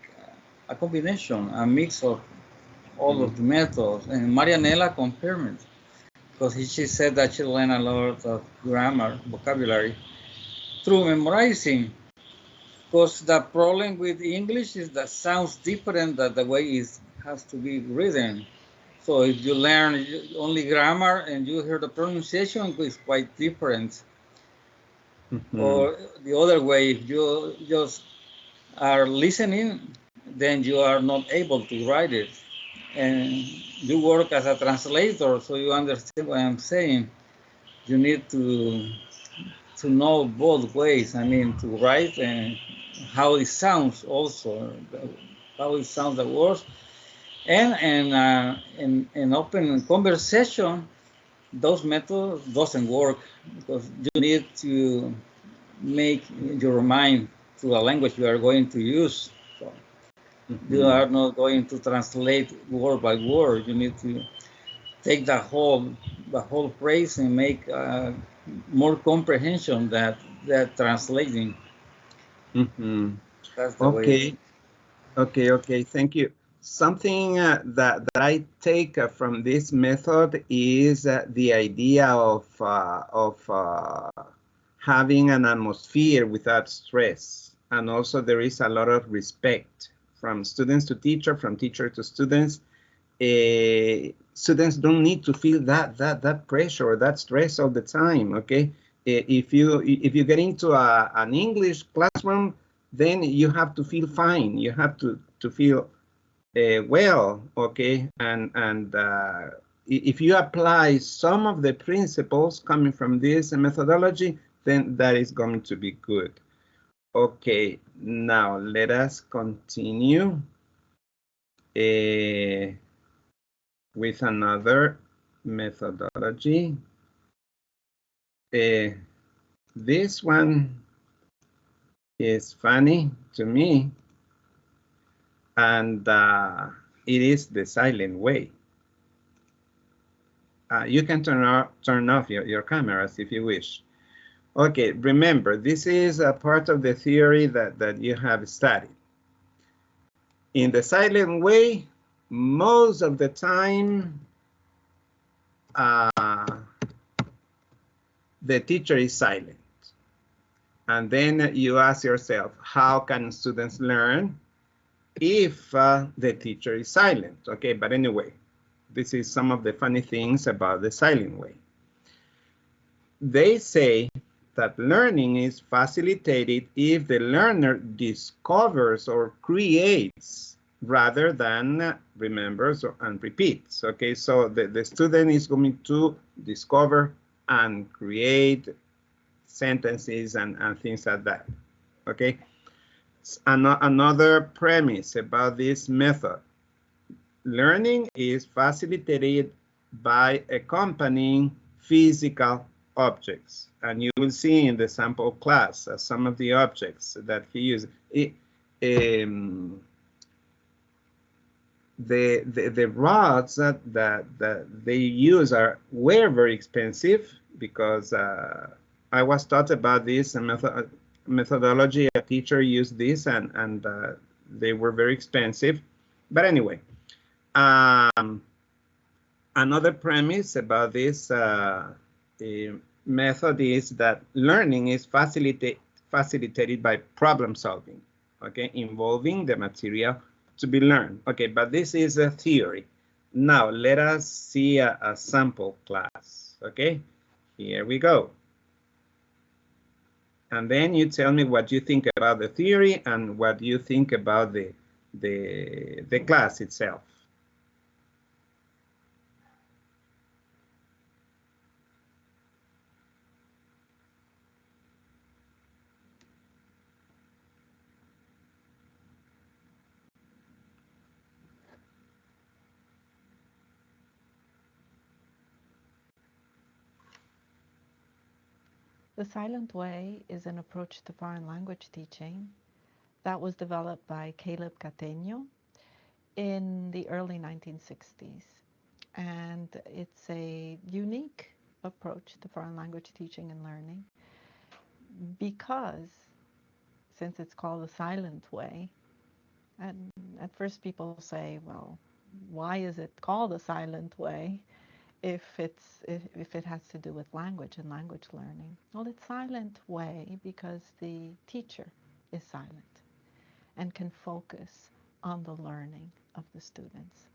a combination, a mix of all of the methods. And Marianela confirmed it, because she said that she learned a lot of grammar, vocabulary, through memorizing. Because the problem with English is that sounds different than the way it has to be written. So if you learn only grammar and you hear the pronunciation, it's quite different. Or the other way, if you just are listening, then you are not able to write it. And you work as a translator, so you understand what I'm saying. You need to know both ways. I mean, to write and how it sounds also, how it sounds the words. And in open conversation, those methods doesn't work because you need to make your mind to the language you are going to use. So you are not going to translate word by word. You need to take the whole phrase and make more comprehension that translating. That's the way. Okay. Thank you. Something that I take from this method is the idea of having an atmosphere without stress, and also there is a lot of respect from students to teacher, from teacher to students. Students don't need to feel that pressure or that stress all the time. Okay, if you get into an English classroom, then you have to feel fine. You have to feel well. Okay, and if you apply some of the principles coming from this methodology, then that is going to be good. Okay, now let us continue with another methodology. This one is funny to me, and it is the silent way. You can turn off your cameras if you wish. Okay, remember, this is a part of the theory that you have studied. In the silent way, most of the time, the teacher is silent. And then you ask yourself, how can students learn if the teacher is silent? Okay, but anyway, this is some of the funny things about the silent way. They say that learning is facilitated if the learner discovers or creates rather than remembers and repeats. Okay, so the student is going to discover and create sentences and things like that. Okay, another premise about this method: learning is facilitated by accompanying physical objects. And you will see in the sample class some of the objects that he used. The rods that they use were very expensive, because I was taught about this methodology. A teacher used this, and they were very expensive. But anyway, another premise about this method is that learning is facilitated by problem solving, okay, involving the material to be learned. Okay, but this is a theory. Now let us see a sample class. Okay, here we go. And then you tell me what you think about the theory and what you think about the class itself. The silent way is an approach to foreign language teaching that was developed by Caleb Cateno in the early 1960s. And it's a unique approach to foreign language teaching and learning because, since it's called the silent way, and at first people say, well, why is it called a silent way if it has to do with language and language learning? Well, it's silent way because the teacher is silent and can focus on the learning of the students.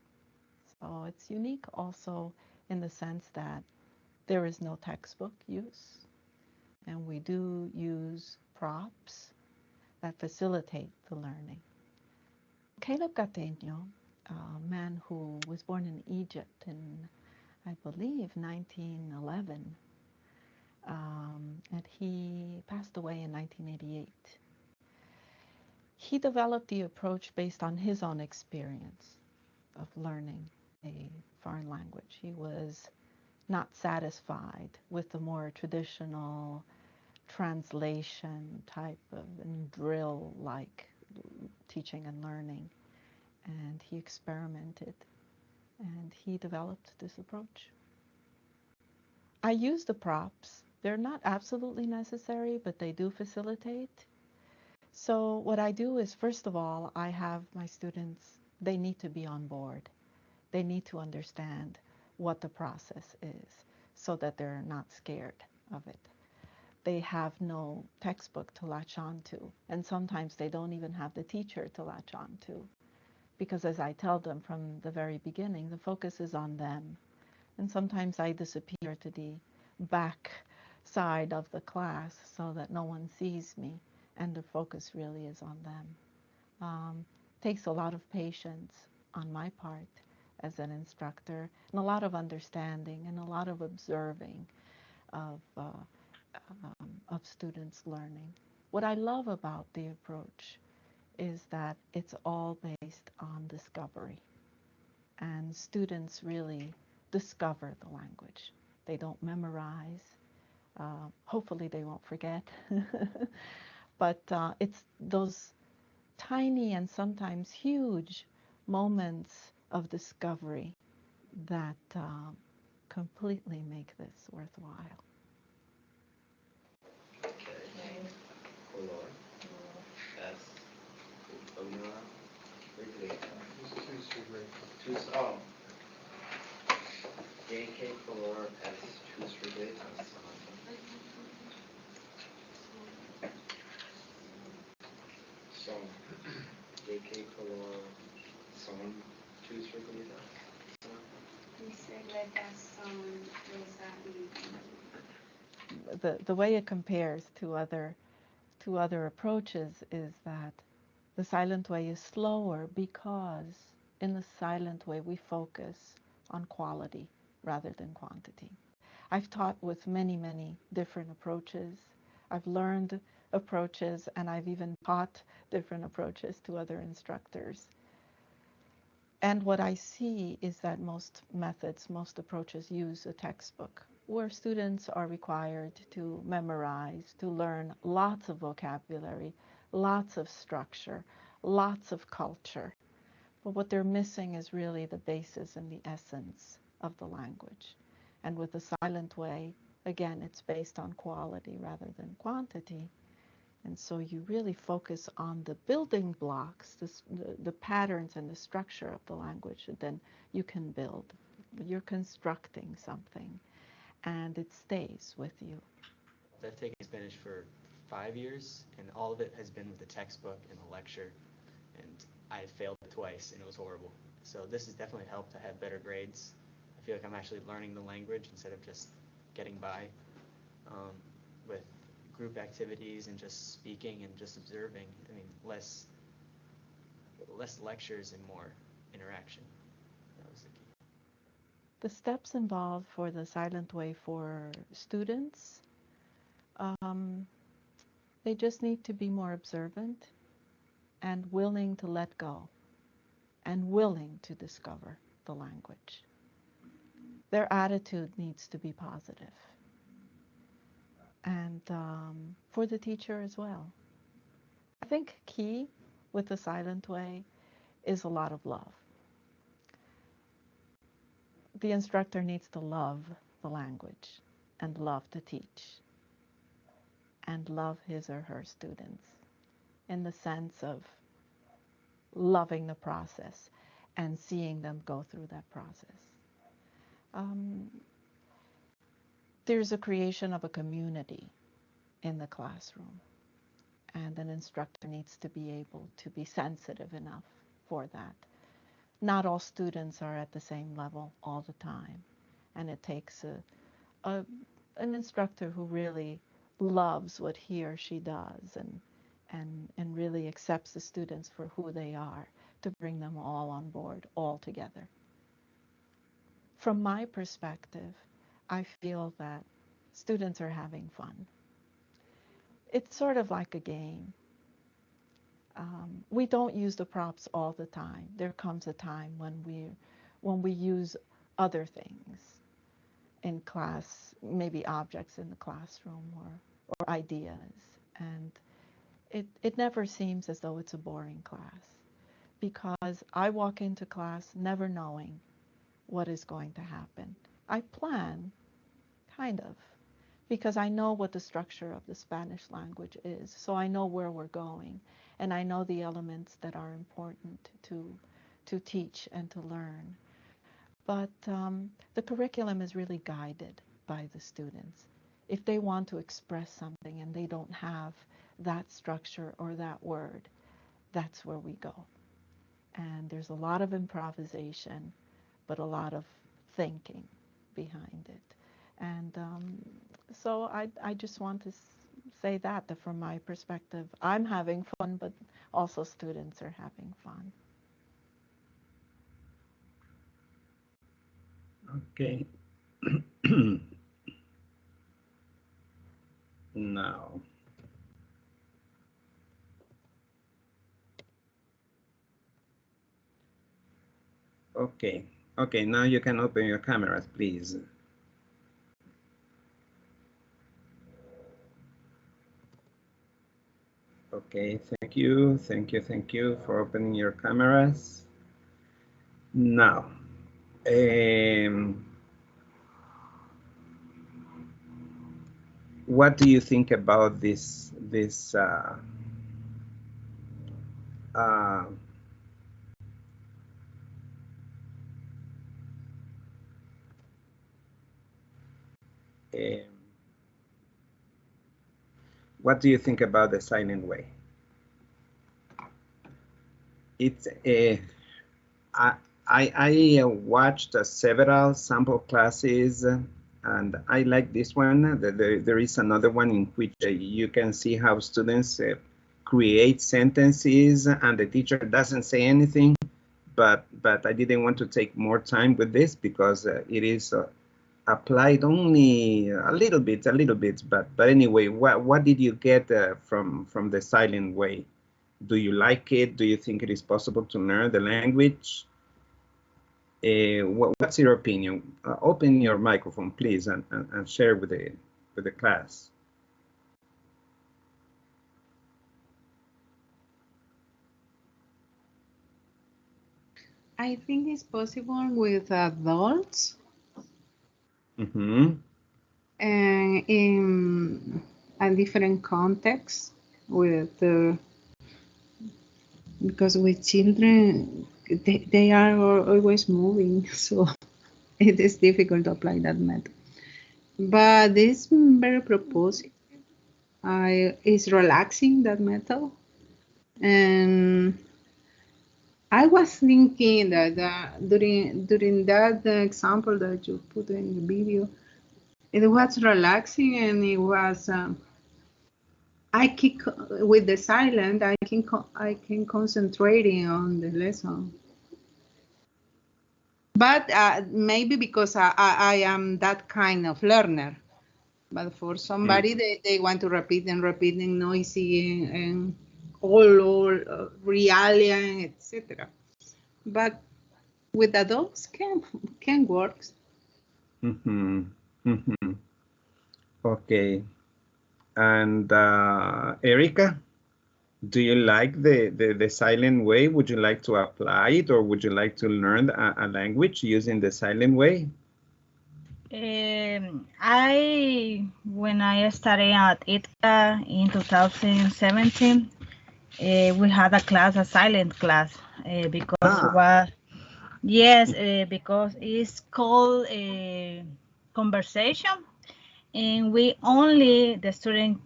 So it's unique also in the sense that there is no textbook use, and we do use props that facilitate the learning. Caleb Cateno, a man who was born in Egypt in, I believe, 1911, and he passed away in 1988. He developed the approach based on his own experience of learning a foreign language. He was not satisfied with the more traditional translation type of and drill-like teaching and learning, and he experimented and he developed this approach. I use the props. They're not absolutely necessary, but they do facilitate. So what I do is, first of all, I have my students, they need to be on board. They need to understand what the process is so that they're not scared of it. They have no textbook to latch on to, and sometimes they don't even have the teacher to latch on to, because as I tell them from the very beginning, the focus is on them. And sometimes I disappear to the back side of the class so that no one sees me, and the focus really is on them. Takes a lot of patience on my part as an instructor, and a lot of understanding and a lot of observing of students learning. What I love about the approach is that it's all based on discovery, and students really discover the language. They don't memorize. Hopefully they won't forget. But it's those tiny and sometimes huge moments of discovery that completely make this worthwhile. Color. S. Formula. Replay. Choose JK color as choose relate as song. JK color song choose relate as the way it compares to other approaches is that the silent way is slower because in the silent way we focus on quality rather than quantity. I've taught with many different approaches. I've learned approaches, and I've even taught different approaches to other instructors. And what I see is that most methods, most approaches use a textbook where students are required to memorize, to learn lots of vocabulary, lots of structure, lots of culture. But what they're missing is really the basis and the essence of the language. And with the silent way, again, it's based on quality rather than quantity. And so you really focus on the building blocks, the patterns and the structure of the language, and then you can build. You're constructing something, and it stays with you. I've taken Spanish for 5 years, and all of it has been with the textbook and the lecture, and I failed twice, and it was horrible. So this has definitely helped to have better grades. I feel like I'm actually learning the language instead of just getting by with group activities and just speaking and just observing. I mean, less lectures and more interaction. That was the key. The steps involved for the silent way for students, they just need to be more observant and willing to let go and willing to discover the language. Their attitude needs to be positive. And for the teacher as well. I think key with the silent way is a lot of love. The instructor needs to love the language and love to teach and love his or her students in the sense of loving the process and seeing them go through that process. There's a creation of a community in the classroom, and an instructor needs to be able to be sensitive enough for that. Not all students are at the same level all the time, and it takes an instructor who really loves what he or she does and really accepts the students for who they are to bring them all on board, all together. From my perspective, I feel that students are having fun. It's sort of like a game. We don't use the props all the time. There comes a time when we use other things in class, maybe objects in the classroom or ideas. And it never seems as though it's a boring class, because I walk into class never knowing what is going to happen. I plan, kind of, because I know what the structure of the Spanish language is. So I know where we're going, and I know the elements that are important to teach and to learn. But the curriculum is really guided by the students. If they want to express something and they don't have that structure or that word, that's where we go. And there's a lot of improvisation, but a lot of thinking behind it. And so I just want to say that from my perspective, I'm having fun, but also students are having fun. Okay. Now. Okay. Okay, now you can open your cameras, please. Okay, thank you for opening your cameras. Now, what do you think about this What do you think about the silent way? It's I watched several sample classes, and I like this one. There is another one in which you can see how students create sentences and the teacher doesn't say anything, but I didn't want to take more time with this because it is applied only a little bit, but anyway, what did you get from the silent way? Do you like it? Do you think it is possible to learn the language? What's your opinion? Open your microphone, please, and share with the class. I think it's possible with adults Mm-hmm. and in a different context with because with children they are always moving, so it is difficult to apply that method. But it's very proposing. It's relaxing, that method, and I was thinking that during that example that you put in the video, it was relaxing and it was. I keep with the silent. I can concentrating on the lesson. But maybe because I am that kind of learner. But for somebody, they want to repeat and noisy and all reality and etc. But with adults can work. Mm-hmm. Mm-hmm. Okay. And Erica, do you like the silent way? Would you like to apply it, or would you like to learn a language using the silent way? When I started at ITCA in 2017, we had a silent class, because because it's called conversation, and the student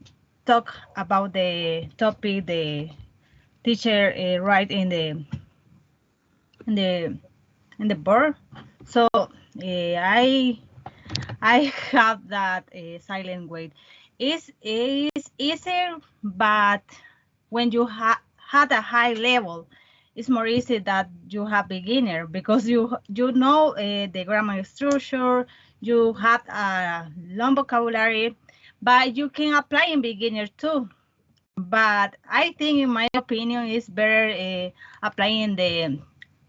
talk about the topic the teacher write in the board. So I have that silent way. It's easier, but when you had a high level, it's more easy that you have beginner, because you know the grammar structure, you have a long vocabulary, but you can apply in beginner too. But I think, in my opinion, it's better applying the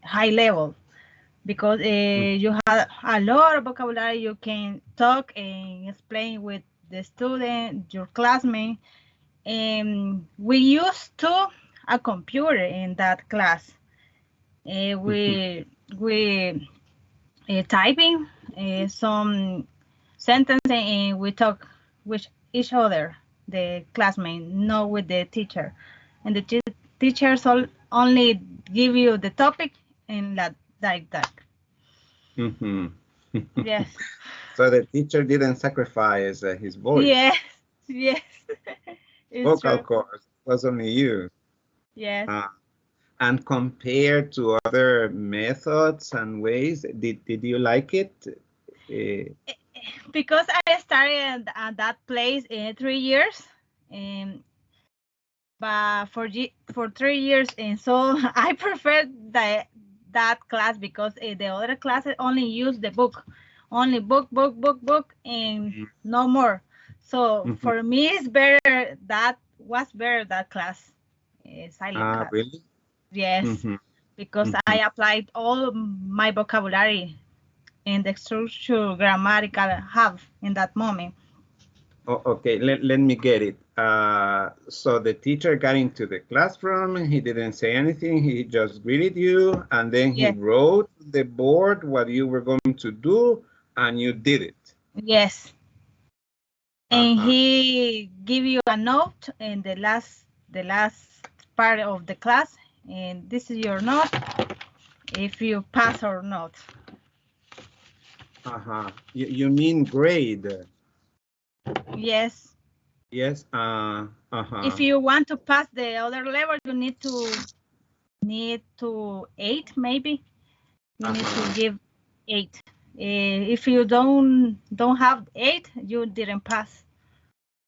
high level, because you have a lot of vocabulary. You can talk and explain with the student, your classmate. And we used a computer in that class. We typing some sentence, and we talk with each other, the classmate, not with the teacher. And the teachers only give you the topic and like that. Mm-hmm. Yes. So the teacher didn't sacrifice his voice. Yes. Yes. It's Vocal true. cords. It was only you. Yes. And compared to other methods and ways, did you like it? Because I started at that place in 3 years, but for 3 years, and so I prefer that class, because the other classes only use the book, only book, and no more. So for me, it's better. That was better, that class, silent class. Really? Yes, because I applied all my vocabulary and the structure grammatical have in that moment. Oh, okay, let me get it. So the teacher got into the classroom, he didn't say anything, he just greeted you, and then he wrote the board what you were going to do, and you did it. Yes. And he give you a note in the last part of the class, and this is your note, if you pass or not. You mean grade? Yes. Yes. If you want to pass the other level, you need to 8 maybe. You need to give 8. If you don't have 8, you didn't pass.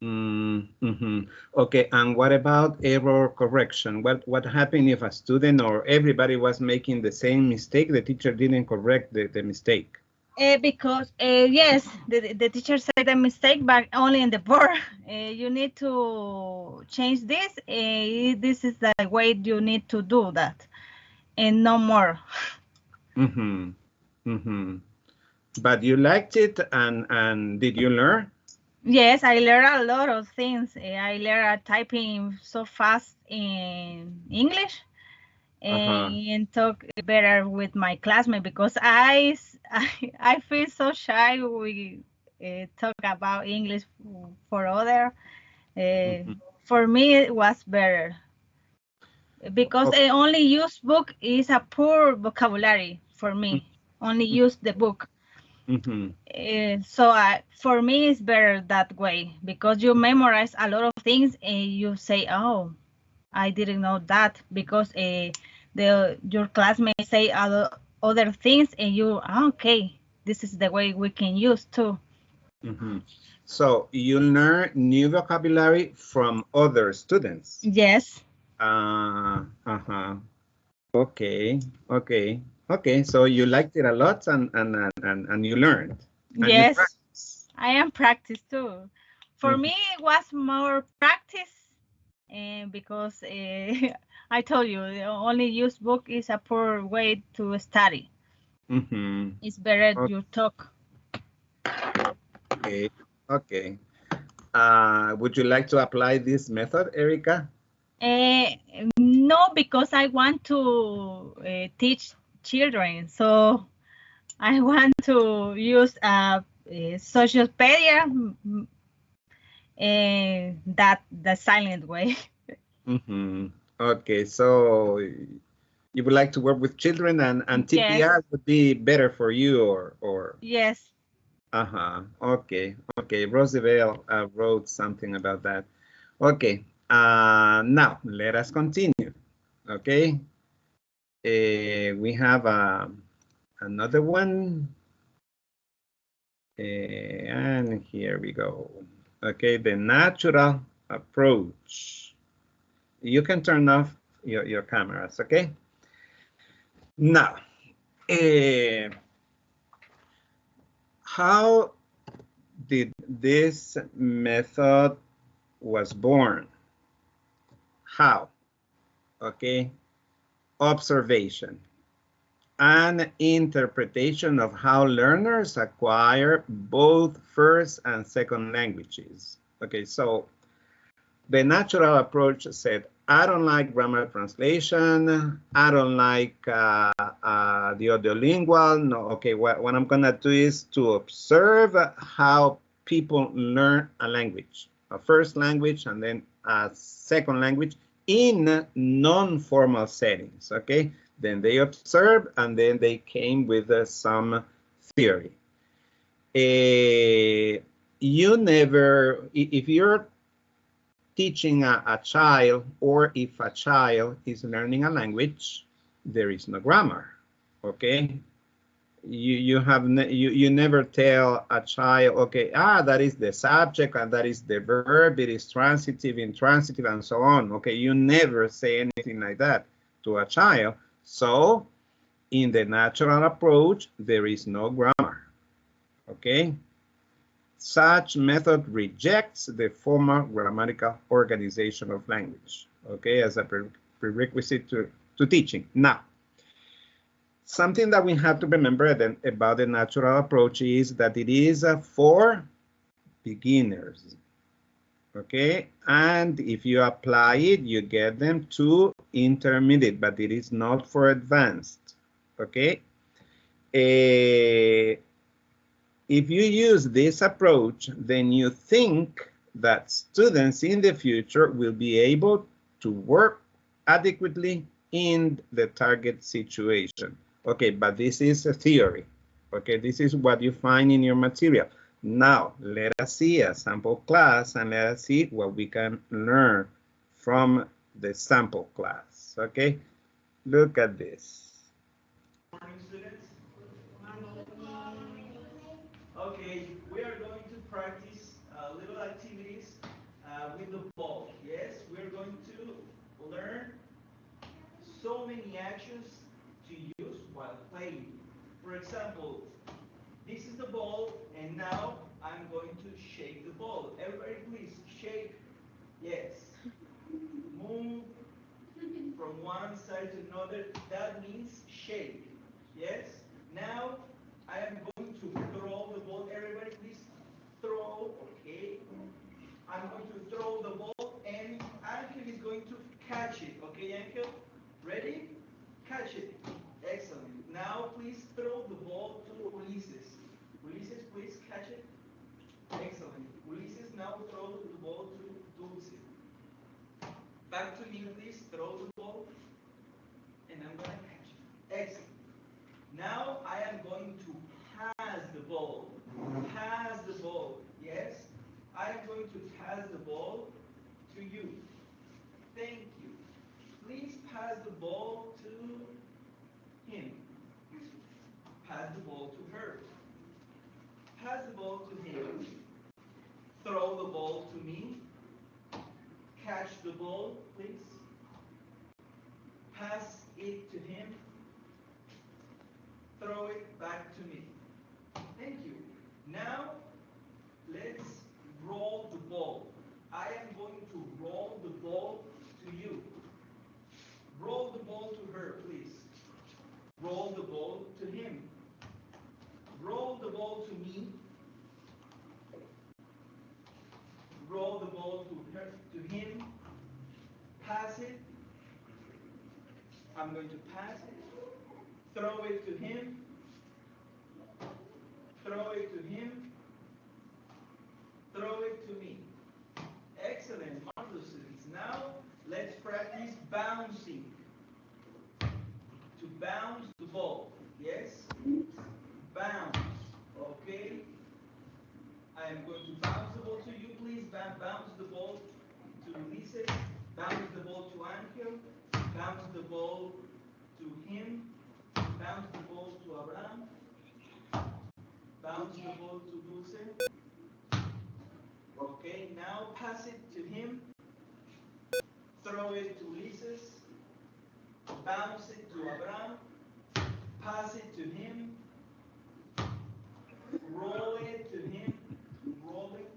Okay, and what about error correction? What happened if a student or everybody was making the same mistake, the teacher didn't correct the mistake? Because yes, the teacher said a mistake, but only in the board. You need to change this. This is the way you need to do that, and no more. But you liked it, and did you learn? Yes, I learned a lot of things. I learned typing so fast in English and talk better with my classmates because I feel so shy. We talk about English for other. For me, it was better because I only use book is a poor vocabulary for me. Only use the book. So for me, it's better that way because you memorize a lot of things and you say, "Oh, I didn't know that," because your classmates say other things and you, okay, this is the way we can use too. So you learn new vocabulary from other students. Yes. Okay. So you liked it a lot, and you learned. And Yes, you I am practice too. For me, it was more practice, and because I told you, the only use book is a poor way to study. It's better you talk. Okay. Would you like to apply this method, Erica? No, because I want to teach children. So I want to use social media, that the silent way. Okay, so you would like to work with children, and TPR would be better for you, or yes. Okay. Roosevelt wrote something about that. Okay. Now let us continue. Okay. We have another one. And here we go. Okay, the natural approach. You can turn off your cameras, okay? Now, how did this method was born? How? Okay, observation and interpretation of how learners acquire both first and second languages. Okay, so the natural approach said, I don't like grammar translation. I don't like the audiolingual. No, okay, what I'm gonna do is to observe how people learn a language, a first language and then a second language in non-formal settings, okay? Then they observed and then they came with some theory. You never, if you're teaching a child, or if a child is learning a language, there is no grammar, okay? You never tell a child, okay, that is the subject and that is the verb, it is transitive, intransitive, and so on, okay? You never say anything like that to a child. So in the natural approach, there is no grammar, okay? Such method rejects the formal grammatical organization of language, okay, as a prerequisite to teaching. Now, something that we have to remember about the natural approach is that it is for beginners, okay? And if you apply it, you get them to intermediate, but it is not for advanced, okay? If you use this approach, then you think that students in the future will be able to work adequately in the target situation. Okay, but this is a theory. Okay, this is what you find in your material. Now, let us see a sample class and let us see what we can learn from the sample class, okay? Look at this. Morning, students. Okay, we are going to practice little activities with the ball. Yes, we're going to learn so many actions to use while playing. For example, this is the ball, and now I'm going to shake the ball. Everybody, please shake. Yes. Move from one side to another. That means shake. Yes. Now I am going to throw the ball. Everybody, please throw. Okay. I'm going to throw the ball, and Angel is going to catch it. Okay, Angel? Ready? Catch it. Excellent. Now please throw the ball to Ulises. Ulises, please catch it. Excellent. Ulises, now throw the ball to Dulce. Back to me, please. Throw the ball, and I'm going to catch it. Excellent. Now I am going to pass the ball. Pass the ball. Yes? I am going to pass the ball to you. Thank you. Please pass the ball to him. Pass the ball to her. Pass the ball to him. Throw the ball to me. Catch the ball, please. Pass it to him. Throw it back to me. Thank you. Now, let's roll the ball. I am going to roll the ball to you. Roll the ball to her, please. Roll the ball to him. Roll the ball to me. Roll the ball to her, to him. Pass it. I'm going to pass it. Throw it to him. Throw it to him. Throw it to me. Excellent, marvelous students. Now let's practice bouncing. To bounce the ball. Yes? Bounce. Okay? I am going to bounce the ball to you. Please bounce the ball to Ulises. Bounce the ball to Angel. Bounce the ball to him. Bounce the ball to Abraham. Bounce the ball to Dulce. Okay, now pass it to him. Throw it to Ulises. Bounce it to Abraham. Pass it to him. Roll it to him. Roll it.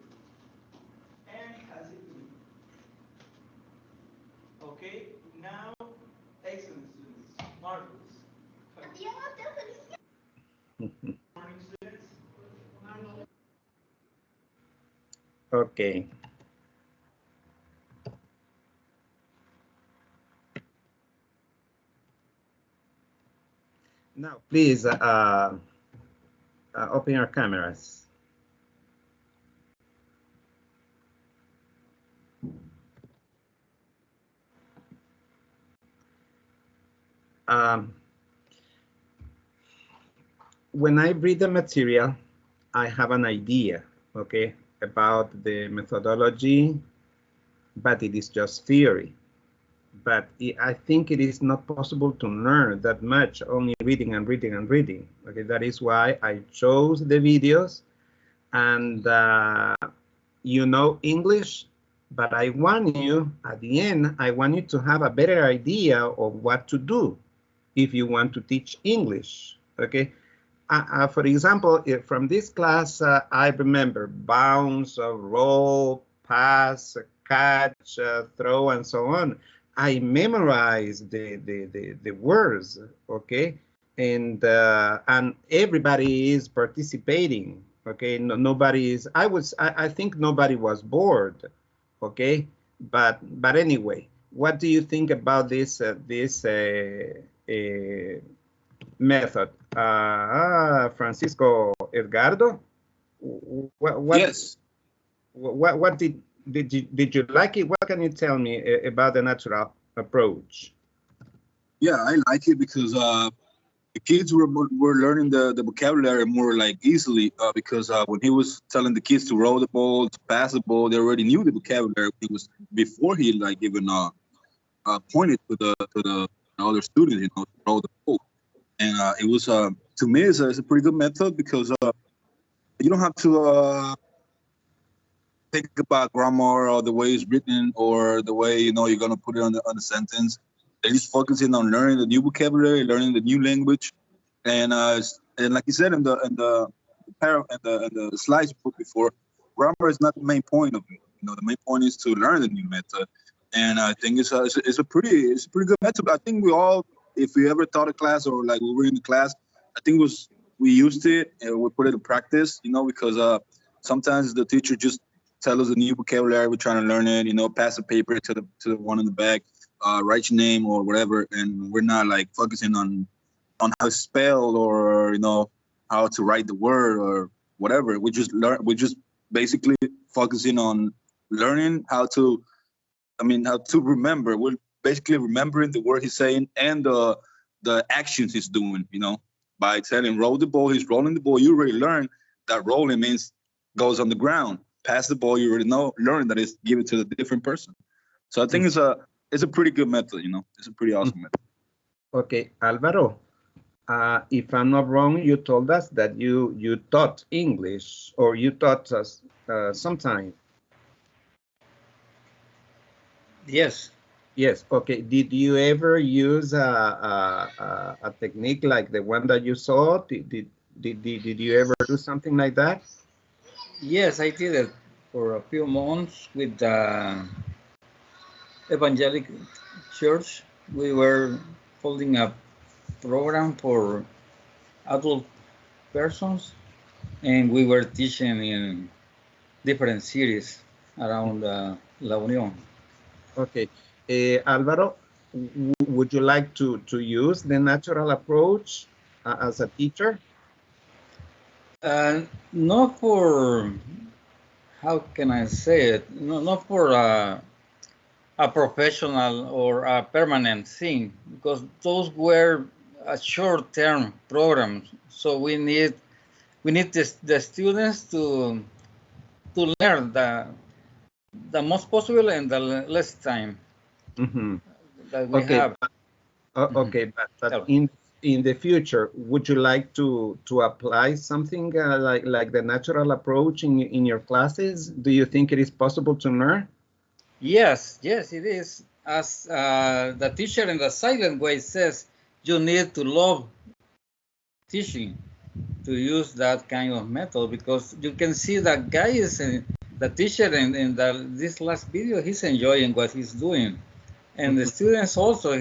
And pass it to me. Okay, now, excellent students. Marvelous. Morning, students. Okay. Now, please open your cameras. When I read the material, I have an idea, okay, about the methodology, but it is just theory. But I think it is not possible to learn that much only reading and reading and reading. Okay, that is why I chose the videos, and you know English, but I want you, at the end, I want you to have a better idea of what to do if you want to teach English, okay? For example, from this class, I remember bounce, roll, pass, catch, throw, and so on. I memorized the words, okay? And everybody is participating, okay? No, nobody is, I think nobody was bored, okay? But anyway, what do you think about this method? Francisco Edgardo, what Yes. what did you like it? What can you tell me about the natural approach? Yeah, I like it because the kids were learning the vocabulary more like easily because when he was telling the kids to roll the ball, to pass the ball, they already knew the vocabulary. It was before he like even pointed to the other students, you know, to roll the ball. And it was to me it's a pretty good method because you don't have to think about grammar or the way it's written or the way you know you're gonna put it on the sentence. They're just focusing on learning the new vocabulary, learning the new language, and like you said in the slides you put before, grammar is not the main point of it. You know, the main point is to learn the new method, and I think it's a pretty good method. I think we all, if we ever taught a class or like we were in the class, I think we used it and we put it in practice. You know, because sometimes the teacher just tell us a new vocabulary, we're trying to learn it, you know, pass a paper to the one in the back, write your name or whatever, and we're not like focusing on how to spell or you know how to write the word or whatever. We're just basically focusing on learning how to remember. We're basically remembering the word he's saying and the actions he's doing, you know. By telling roll the ball, he's rolling the ball. You already learn that rolling means goes on the ground. Pass the ball, you already learn that it's given to a different person. So I think it's a pretty good method, you know. It's a pretty awesome method. Okay, Alvaro, if I'm not wrong, you told us that you taught English or you taught us sometime. Yes. Yes. Okay. Did you ever use a technique like the one that you saw? Did you ever do something like that? Yes, I did it for a few months with the Evangelic Church. We were holding a program for adult persons, and we were teaching in different cities around La Unión. Okay. Alvaro, would you like to use the natural approach as a teacher? Not for, how can I say it? No, not for a professional or a permanent thing, because those were a short-term programs. So we need the students to learn the most possible in the less time that we have. Okay, but in the future, would you like to apply something like the natural approach in your classes? Do you think it is possible to learn? Yes, it is. As the teacher in the silent way says, you need to love teaching to use that kind of method, because you can see that guy is the teacher in this last video, he's enjoying what he's doing, and the students also,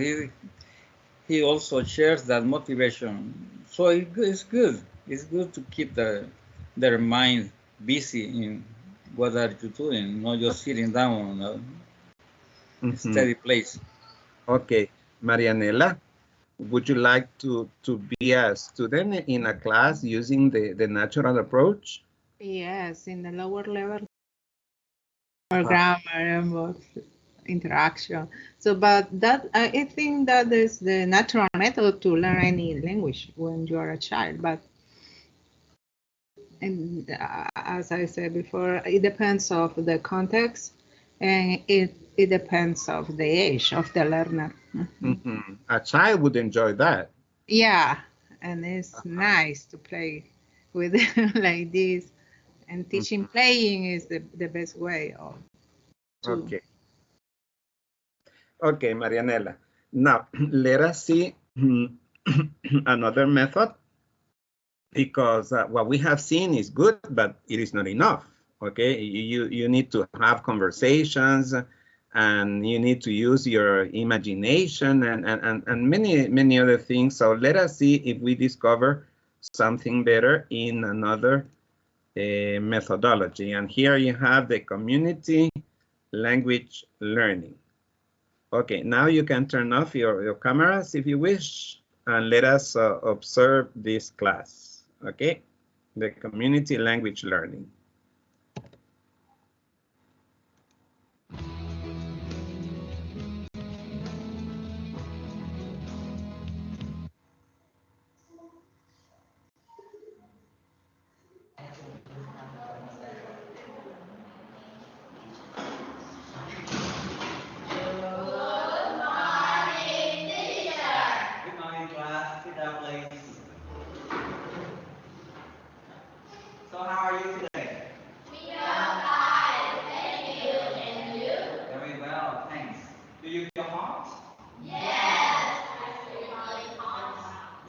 he also shares that motivation. So it's good. It's good to keep their mind busy in what are you doing, not just sitting down on a steady place. Okay, Marianela, would you like to be a student in a class using the natural approach? Yes, in the lower level, more grammar and more interaction. So, but that I think that is the natural method to learn any language when you are a child. But and as I said before, it depends of the context, and it depends of the age of the learner. A child would enjoy that. Yeah, and it's nice to play with them like this, and teaching playing is the best way of. Okay. Okay, Marianela. Now, let us see another method, because what we have seen is good, but it is not enough. Okay, you need to have conversations, and you need to use your imagination and many other things. So let us see if we discover something better in another methodology. And here you have the community language learning. Okay, now you can turn off your cameras if you wish, and let us observe this class. Okay, the community language learning. So how are you today? We are fine, thank you. And you? Very well, thanks. Do you feel hot? Yes, I feel really hot.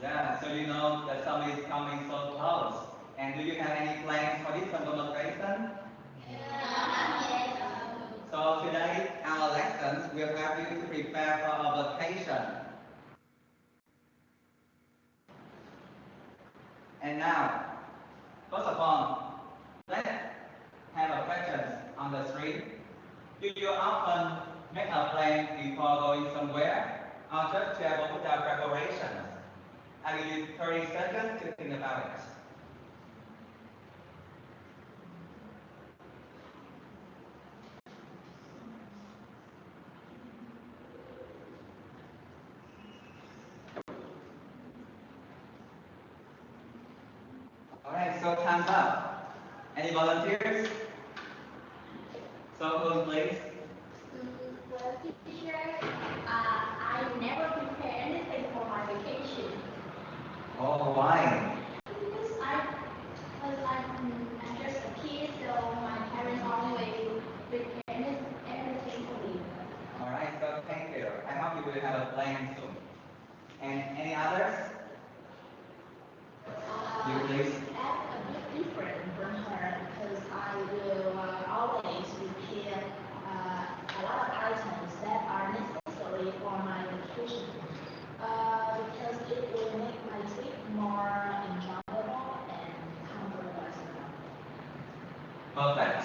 Yeah, so you know the summer is coming so close. And do you have any plans for this summer vacation? So today, our lessons will help you to prepare for a vacation. And now, first of all, let's have a question on the screen. Do you often make a plan before going somewhere, or just travel without preparations? I will use 30 seconds to think about it. All right, so time's up. Any volunteers? So who, please? Well, teacher, I never prepare anything for my vacation. Oh, why? Because I'm just a kid, so my parents always prepare everything for me. All right, so thank you. I hope you will have a plan soon. And any others? You please. That's a bit different from her because I will always prepare a lot of items that are necessary for my vacation. Because it will make my trip more enjoyable and comfortable as well. Perfect.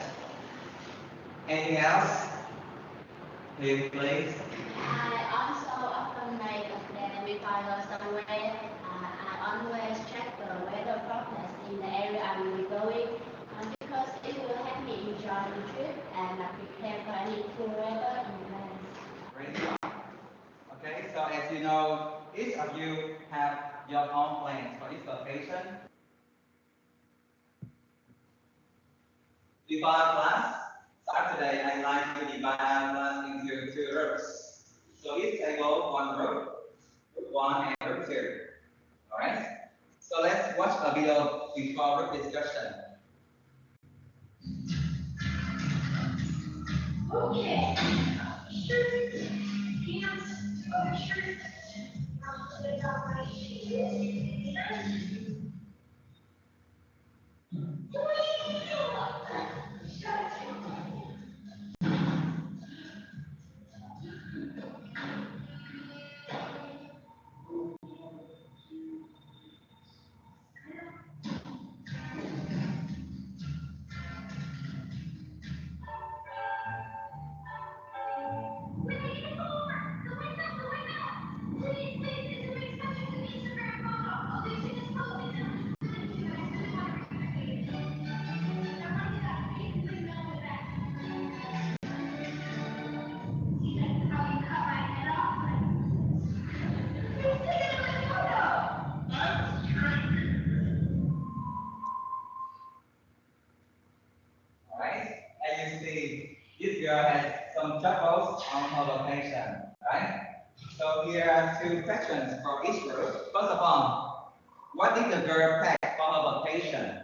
Anything else? You please. I also often make a plan before I go somewhere. I always check the weather forecast in the area I will be going because it will help me enjoy the trip and prepare for any cool weather in advance. Great job. Okay, so as you know, each of you have your own plans for each location. Before our class start today, I'd like to divide our class into two groups. So each table, one group, group 1 and group 2. Alright? So let's watch a video before group discussion. Okay. Alright? And you see, this girl has some troubles on her location. Right? So here are two questions for each group. First of all, what did the girl pack for her vacation?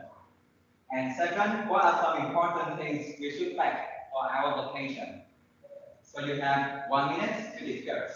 And second, what are some important things we should pack for our vacation? So you have 1 minute to discuss.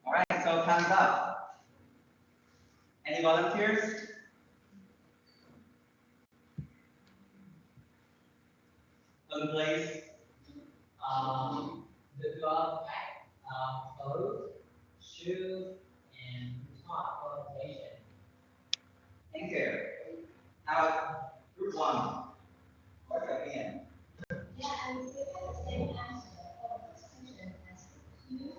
All right, so time's up. Any volunteers? Please. The glove, clothes, shoes, and top location. Thank you. Now, group 1. What's your opinion? Yeah, I would say the same answer for this question as you.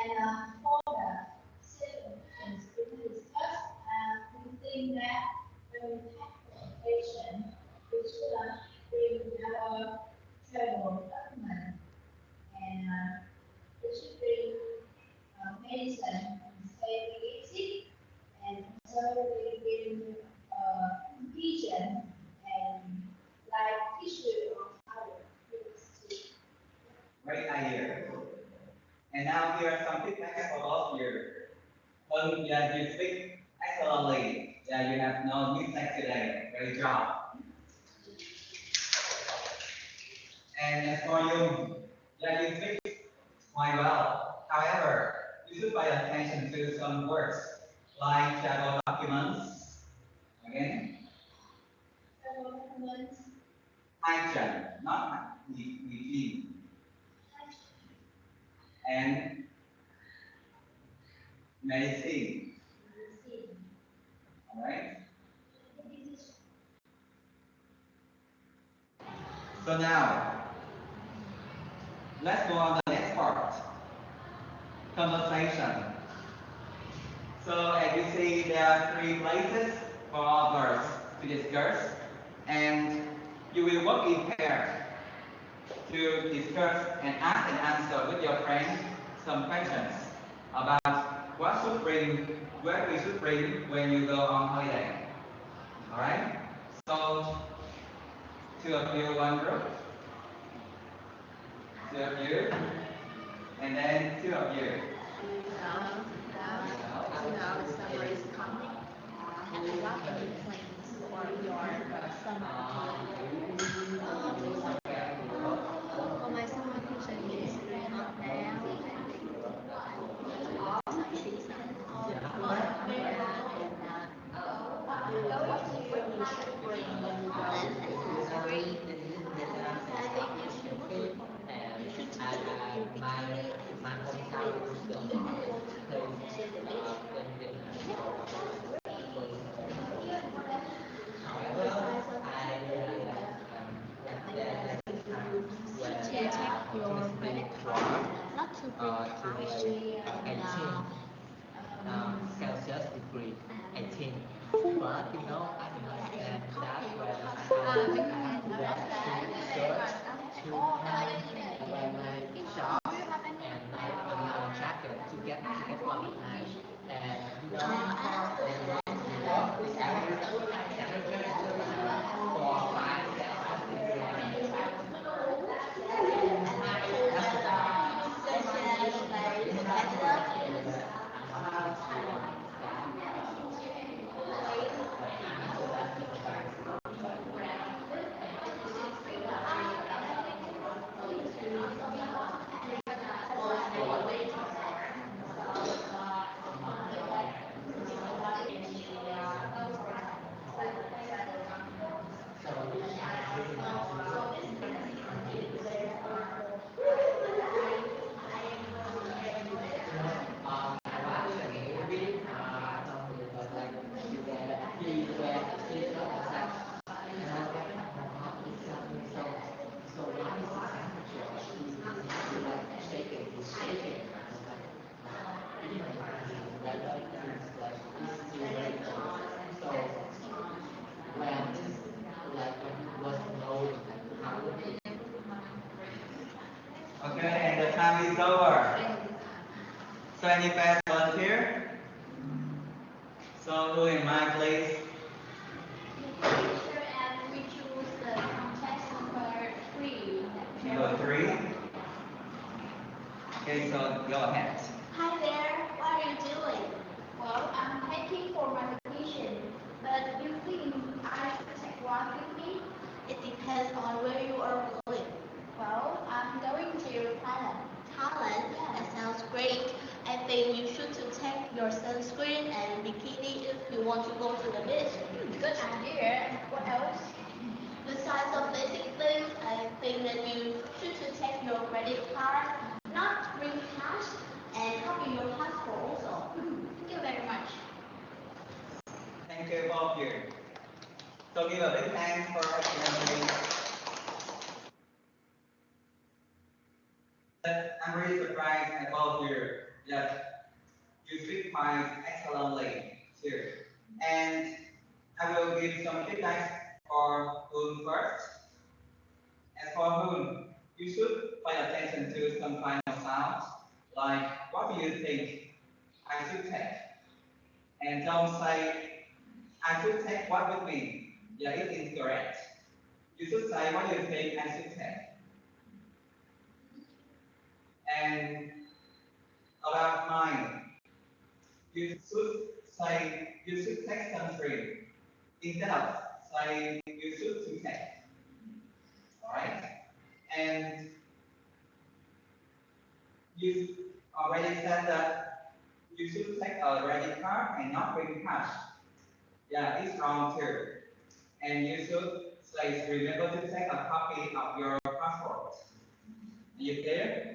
And for the second question we discussed, we think that the transportation, we should bring our travel document and we should bring medicine and stay exit and also we bring vision and like tissue of our things. Great idea. And now here are some feedbacks for both you. Yeah, you speak excellently. Yeah, you have no mistake today. Great job. And as for you, yeah, you speak quite well. However, you should pay attention to some words like travel documents. Again, travel documents. Hygiene, not hygiene. And medicine. All right. So now, let's go on the next part. Conversation. So as you see, there are 3 places for others to discuss, and you will work in pair to discuss and ask and answer with your friends some questions about what should bring, where we should bring when you go on holiday. All right. So 2 of you one group, 2 of you, and then 2 of you. Summer is coming. Have you got any plans for your summer holiday? For my summer vacation is not now. I see some should you check your credit card not to bring cash and Celsius degree 18. But you know, I understand that when I have to search to buy my shop and my jacket to get one and you know, for 5 Okay, and the time is over. So any fast volunteer? So who in mind, please? and we choose the contest number 3. Number 3. Okay, so go ahead. Hi there, what are you doing? Well, I'm packing for my vacation, but you think I should take one with me? It depends on where you are going. Well, I'm going to Thailand. Thailand? Yeah. That sounds great. I think you should to take your sunscreen and bikini if you want to go to the beach. Good idea. What else? Besides the basic things, I think that you should to take your credit card, not bring cash, and copy your passport also. Thank you very much. Thank you, both of you. So give a big thanks for excellently. I'm really surprised at both of you that you speak quite excellently too. And I will give some feedback for Hoon first. As for Hoon, you should pay attention to some final sounds, like what do you think I should take? And don't say, I should take what with me. Yeah, it's incorrect. You should say what you think I should take. And about mine, you should say you should take some drink instead of saying you should to take. Alright? And you already said that you should take a credit card and not bring cash. Yeah, it's wrong too. And you should say remember to take a copy of your passport. Are you clear?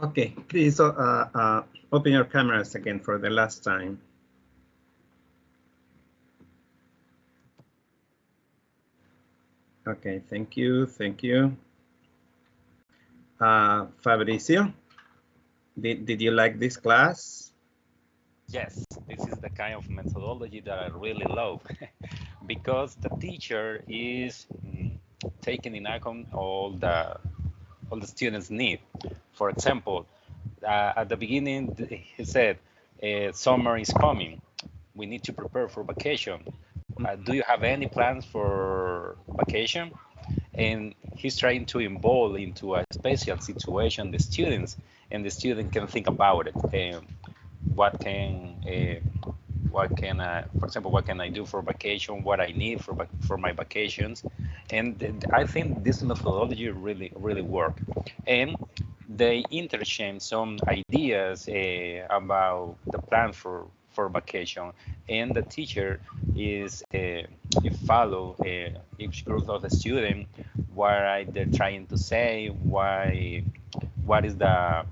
Okay, please open your cameras again for the last time. Okay, thank you, thank you. Fabricio, did you like this class? Yes, this is the kind of methodology that I really love because the teacher is taking in account all the students' need. For example, at the beginning, he said, summer is coming. We need to prepare for vacation. Do you have any plans for vacation? And he's trying to involve into a special situation the students, and the student can think about it. What can for example, what can I do for vacation? What I need for my vacations? And I think this methodology really work. And they interchange some ideas about the plan for vacation, and the teacher is follow each group of the student what are they trying to say, what is the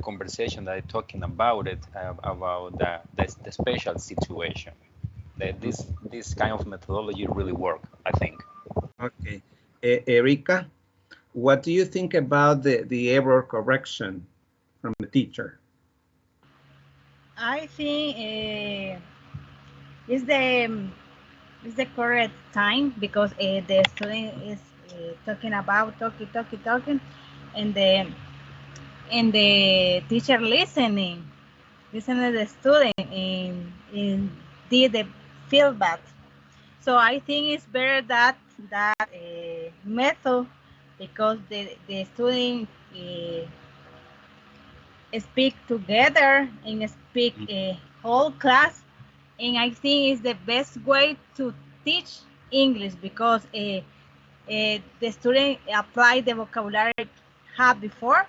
conversation that I'm talking about it about the special situation. That this kind of methodology really work, I think. Okay, Erika, what do you think about the error correction from the teacher? I think it's the correct time because the student is talking about talking, and the teacher listening to the student and did the feedback. So I think it's better that method because the student speak together and speak a whole class, and I think it's the best way to teach English because the student apply the vocabulary had before.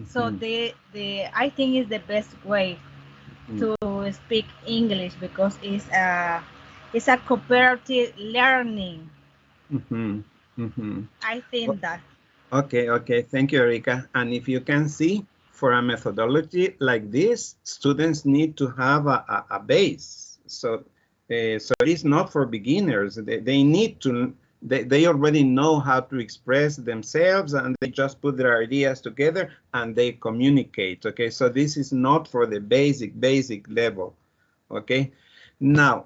So the I think is the best way to speak English because it's a cooperative learning. I think that. Okay, thank you, Erika. And if you can see, for a methodology like this, students need to have a base. So it's not for beginners. They need to, they already know how to express themselves, and they just put their ideas together and they communicate. Okay, so this is not for the basic level. Okay, now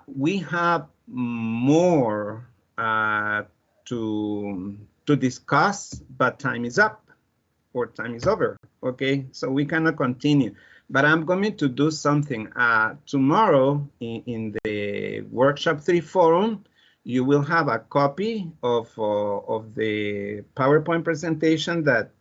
we have more to discuss, but time is up or time is over. Okay, so we cannot continue, but I'm going to do something tomorrow in the workshop 3 forum. You will have a copy of the PowerPoint presentation that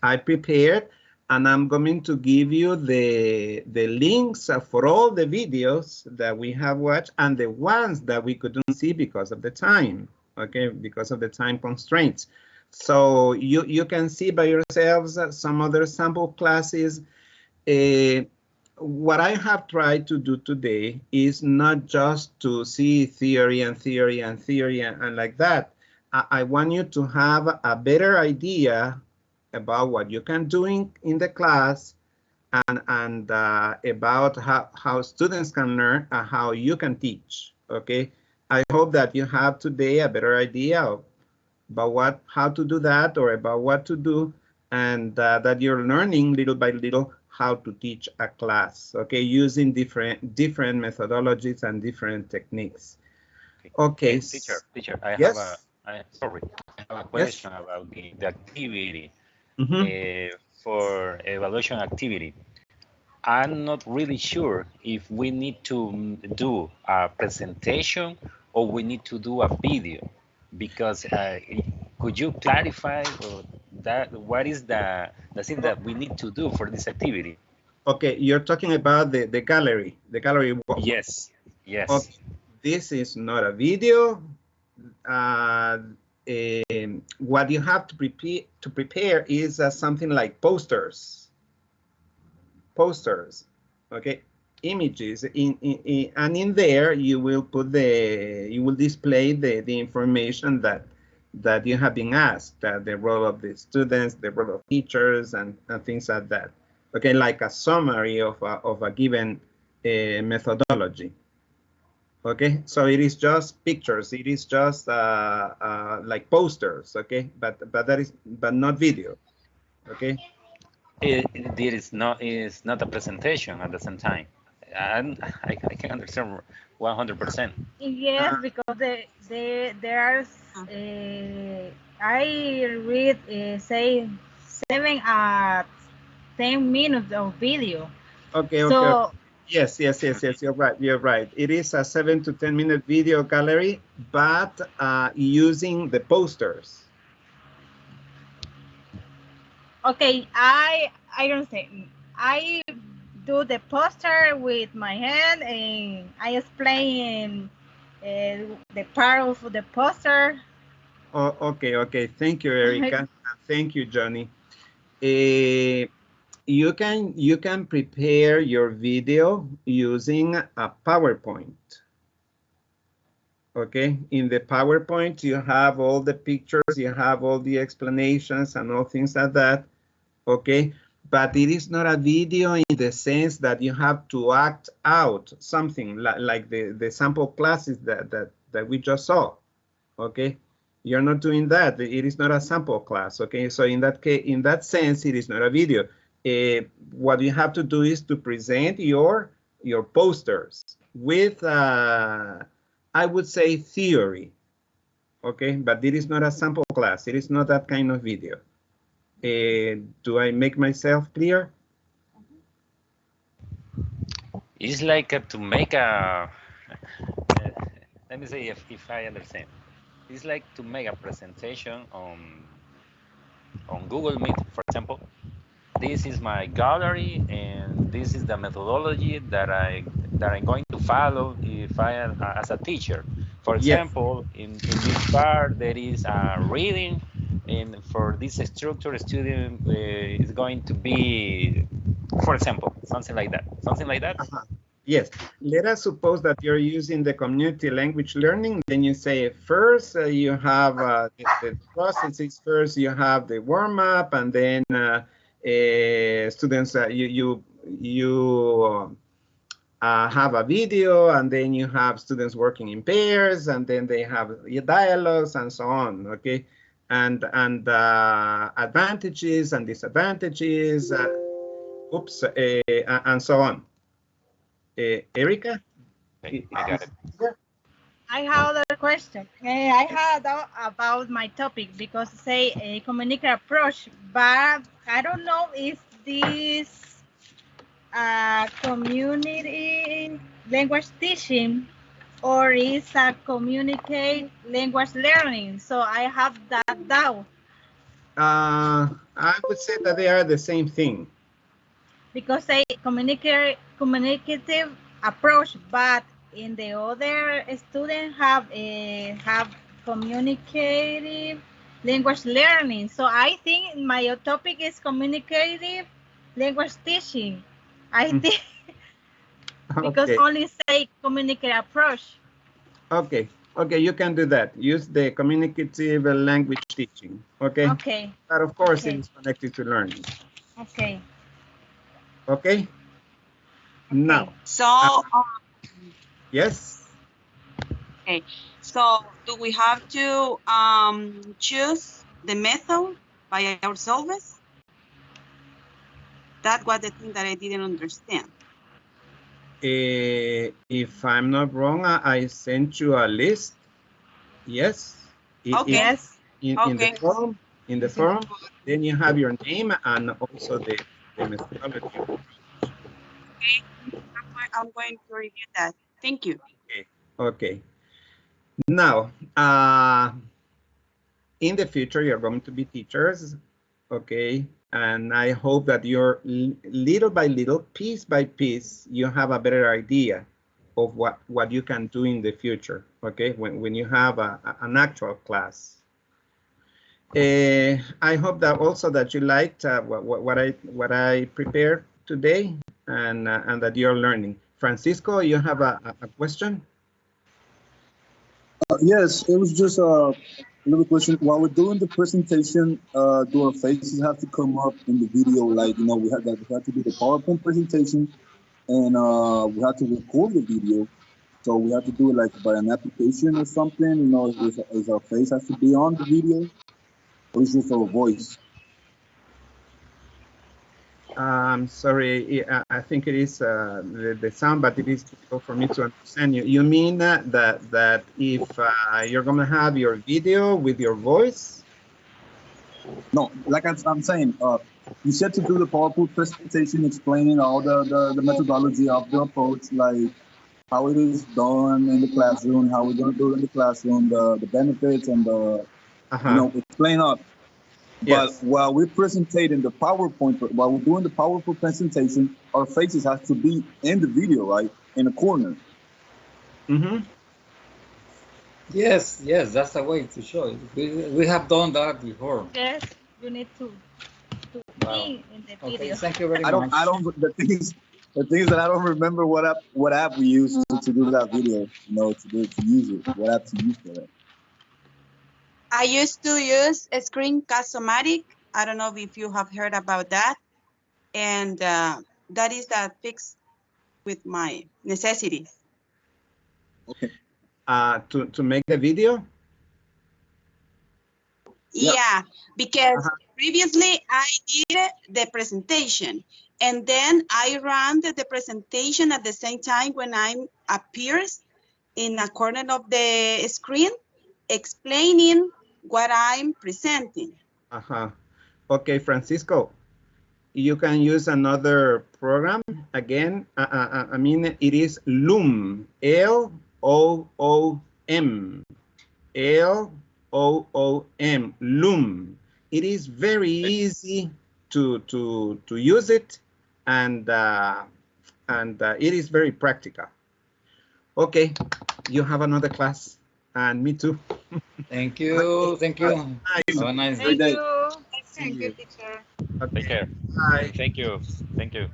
I prepared, and I'm going to give you the links for all the videos that we have watched and the ones that we couldn't see because of the time, okay, because of the time constraints. So you can see by yourselves some other sample classes. What I have tried to do today is not just to see theory and like that. I want you to have a better idea about what you can do in the class and about how students can learn and how you can teach. Okay, I hope that you have today a better idea about how to do that, or about what to do, and that you're learning little by little how to teach a class, okay, using different methodologies and different techniques. Okay. Teacher, I yes? have a Yes. question about the activity Mm-hmm. for evaluation activity. I'm not really sure if we need to do a presentation or we need to do a video, because could you clarify that what is the thing that we need to do for this activity? Okay, you're talking about the gallery walk. Yes, yes. Okay. This is not a video. What you have to prepare is something like posters, okay, images, and in there you will put display the information that you have been asked, the role of the students, the role of teachers, and things like that. Okay, like a summary of a given methodology. Okay, so it is just pictures. It is just like posters. Okay, but not video. Okay. It is not a presentation at the same time. I can understand 100%. Yes, because there are, I read, say 7 at 10 minutes of video. Okay, okay. So, yes, you're right. It is a 7 to 10 minute video gallery, but using the posters. okay, I understand. I do the poster with my hand and I explain the part of the poster. Oh, okay. Thank you, Erica. Thank you, Johnny. You can prepare your video using a PowerPoint. Okay, in the PowerPoint, you have all the pictures, you have all the explanations and all things like that. Okay, but it is not a video in the sense that you have to act out something like the sample classes that we just saw. Okay, you're not doing that. It is not a sample class. Okay, so in that case, in that sense, it is not a video. What you have to do is to present your posters with I would say theory. Okay, but it is not a sample class. It is not that kind of video. Do I make myself clear? It's like to make a let me say if I understand. It's like to make a presentation on Google Meet, for example. This is my gallery, and this is the methodology that I'm going to follow if I am as a teacher. For example, in this part there is a reading, and for this structure, student is going to be, for example, something like that. Yes. Let us suppose that you're using the community language learning. Then you say first you have the processes. First you have the warm up, and then students you have a video, and then you have students working in pairs, and then they have dialogues and so on. Okay, and advantages and disadvantages. And so on. Erica? Okay, I got it. I have another question. I had about my topic because say a communicative approach, but I don't know if this community language teaching or is a communicate language learning. So I have that doubt. I would say that they are the same thing. Because they communicative approach, but in the other students have communicative language learning. So I think my topic is communicative language teaching. I think because only say communicative approach. Okay, you can do that. Use the communicative language teaching. Okay. Okay. But of course, it is connected to learning. Okay. Okay. Now. So. Yes. Okay, so do we have to choose the method by ourselves? That was the thing that I didn't understand. If I'm not wrong, I sent you a list. Yes. Okay. Yes. In Okay. the form. In the form. Then you have your name and also the methodology. Okay. I'm going to review that. Thank you. Okay. Now, in the future, you're going to be teachers, okay? And I hope that you're little by little, piece by piece, you have a better idea of what you can do in the future, okay? When you have an actual class. I hope that also that you liked what I prepared today and that you're learning. Francisco, you have a question? Yes, it was just a little question. While we're doing the presentation, do our faces have to come up in the video? Like, you know, we had to do the PowerPoint presentation, and we had to record the video. So we have to do it like by an application or something. You know, is our face has to be on the video, or is just our voice? Sorry, I think it is the sound, but it is difficult for me to understand you. You mean that if you're going to have your video with your voice? No, like I'm saying, you said to do the PowerPoint presentation explaining all the methodology of the approach, like how it is done in the classroom, how we're going to do it in the classroom, the benefits and the, you know, explain up. But while we're presenting the PowerPoint, while we're doing the PowerPoint presentation, our faces have to be in the video, right? In the corner. Mm-hmm. Yes, that's a way to show it. We have done that before. Yes, you need to be in the video. Okay, thank you very I much. don't. The thing is that I don't remember what app we used to do that video. You know, to use it. What app to use for that? I used to use a Screencast-O-Matic. I don't know if you have heard about that. And that is that fits with my necessities. Okay. To make the video? Yeah, because previously I did the presentation, and then I ran the presentation at the same time when I appears in a corner of the screen explaining what I'm presenting. Okay, Francisco, you can use another program again. I mean, it is Loom, L-O-O-M, L-O-O-M, Loom. It is very easy to use it, and it is very practical. Okay, you have another class, and me too. Thank you. Thank you. Nice. Have a nice Thank day. you. Thank you, teacher. Okay. Take care. Bye. Thank you. Thank you.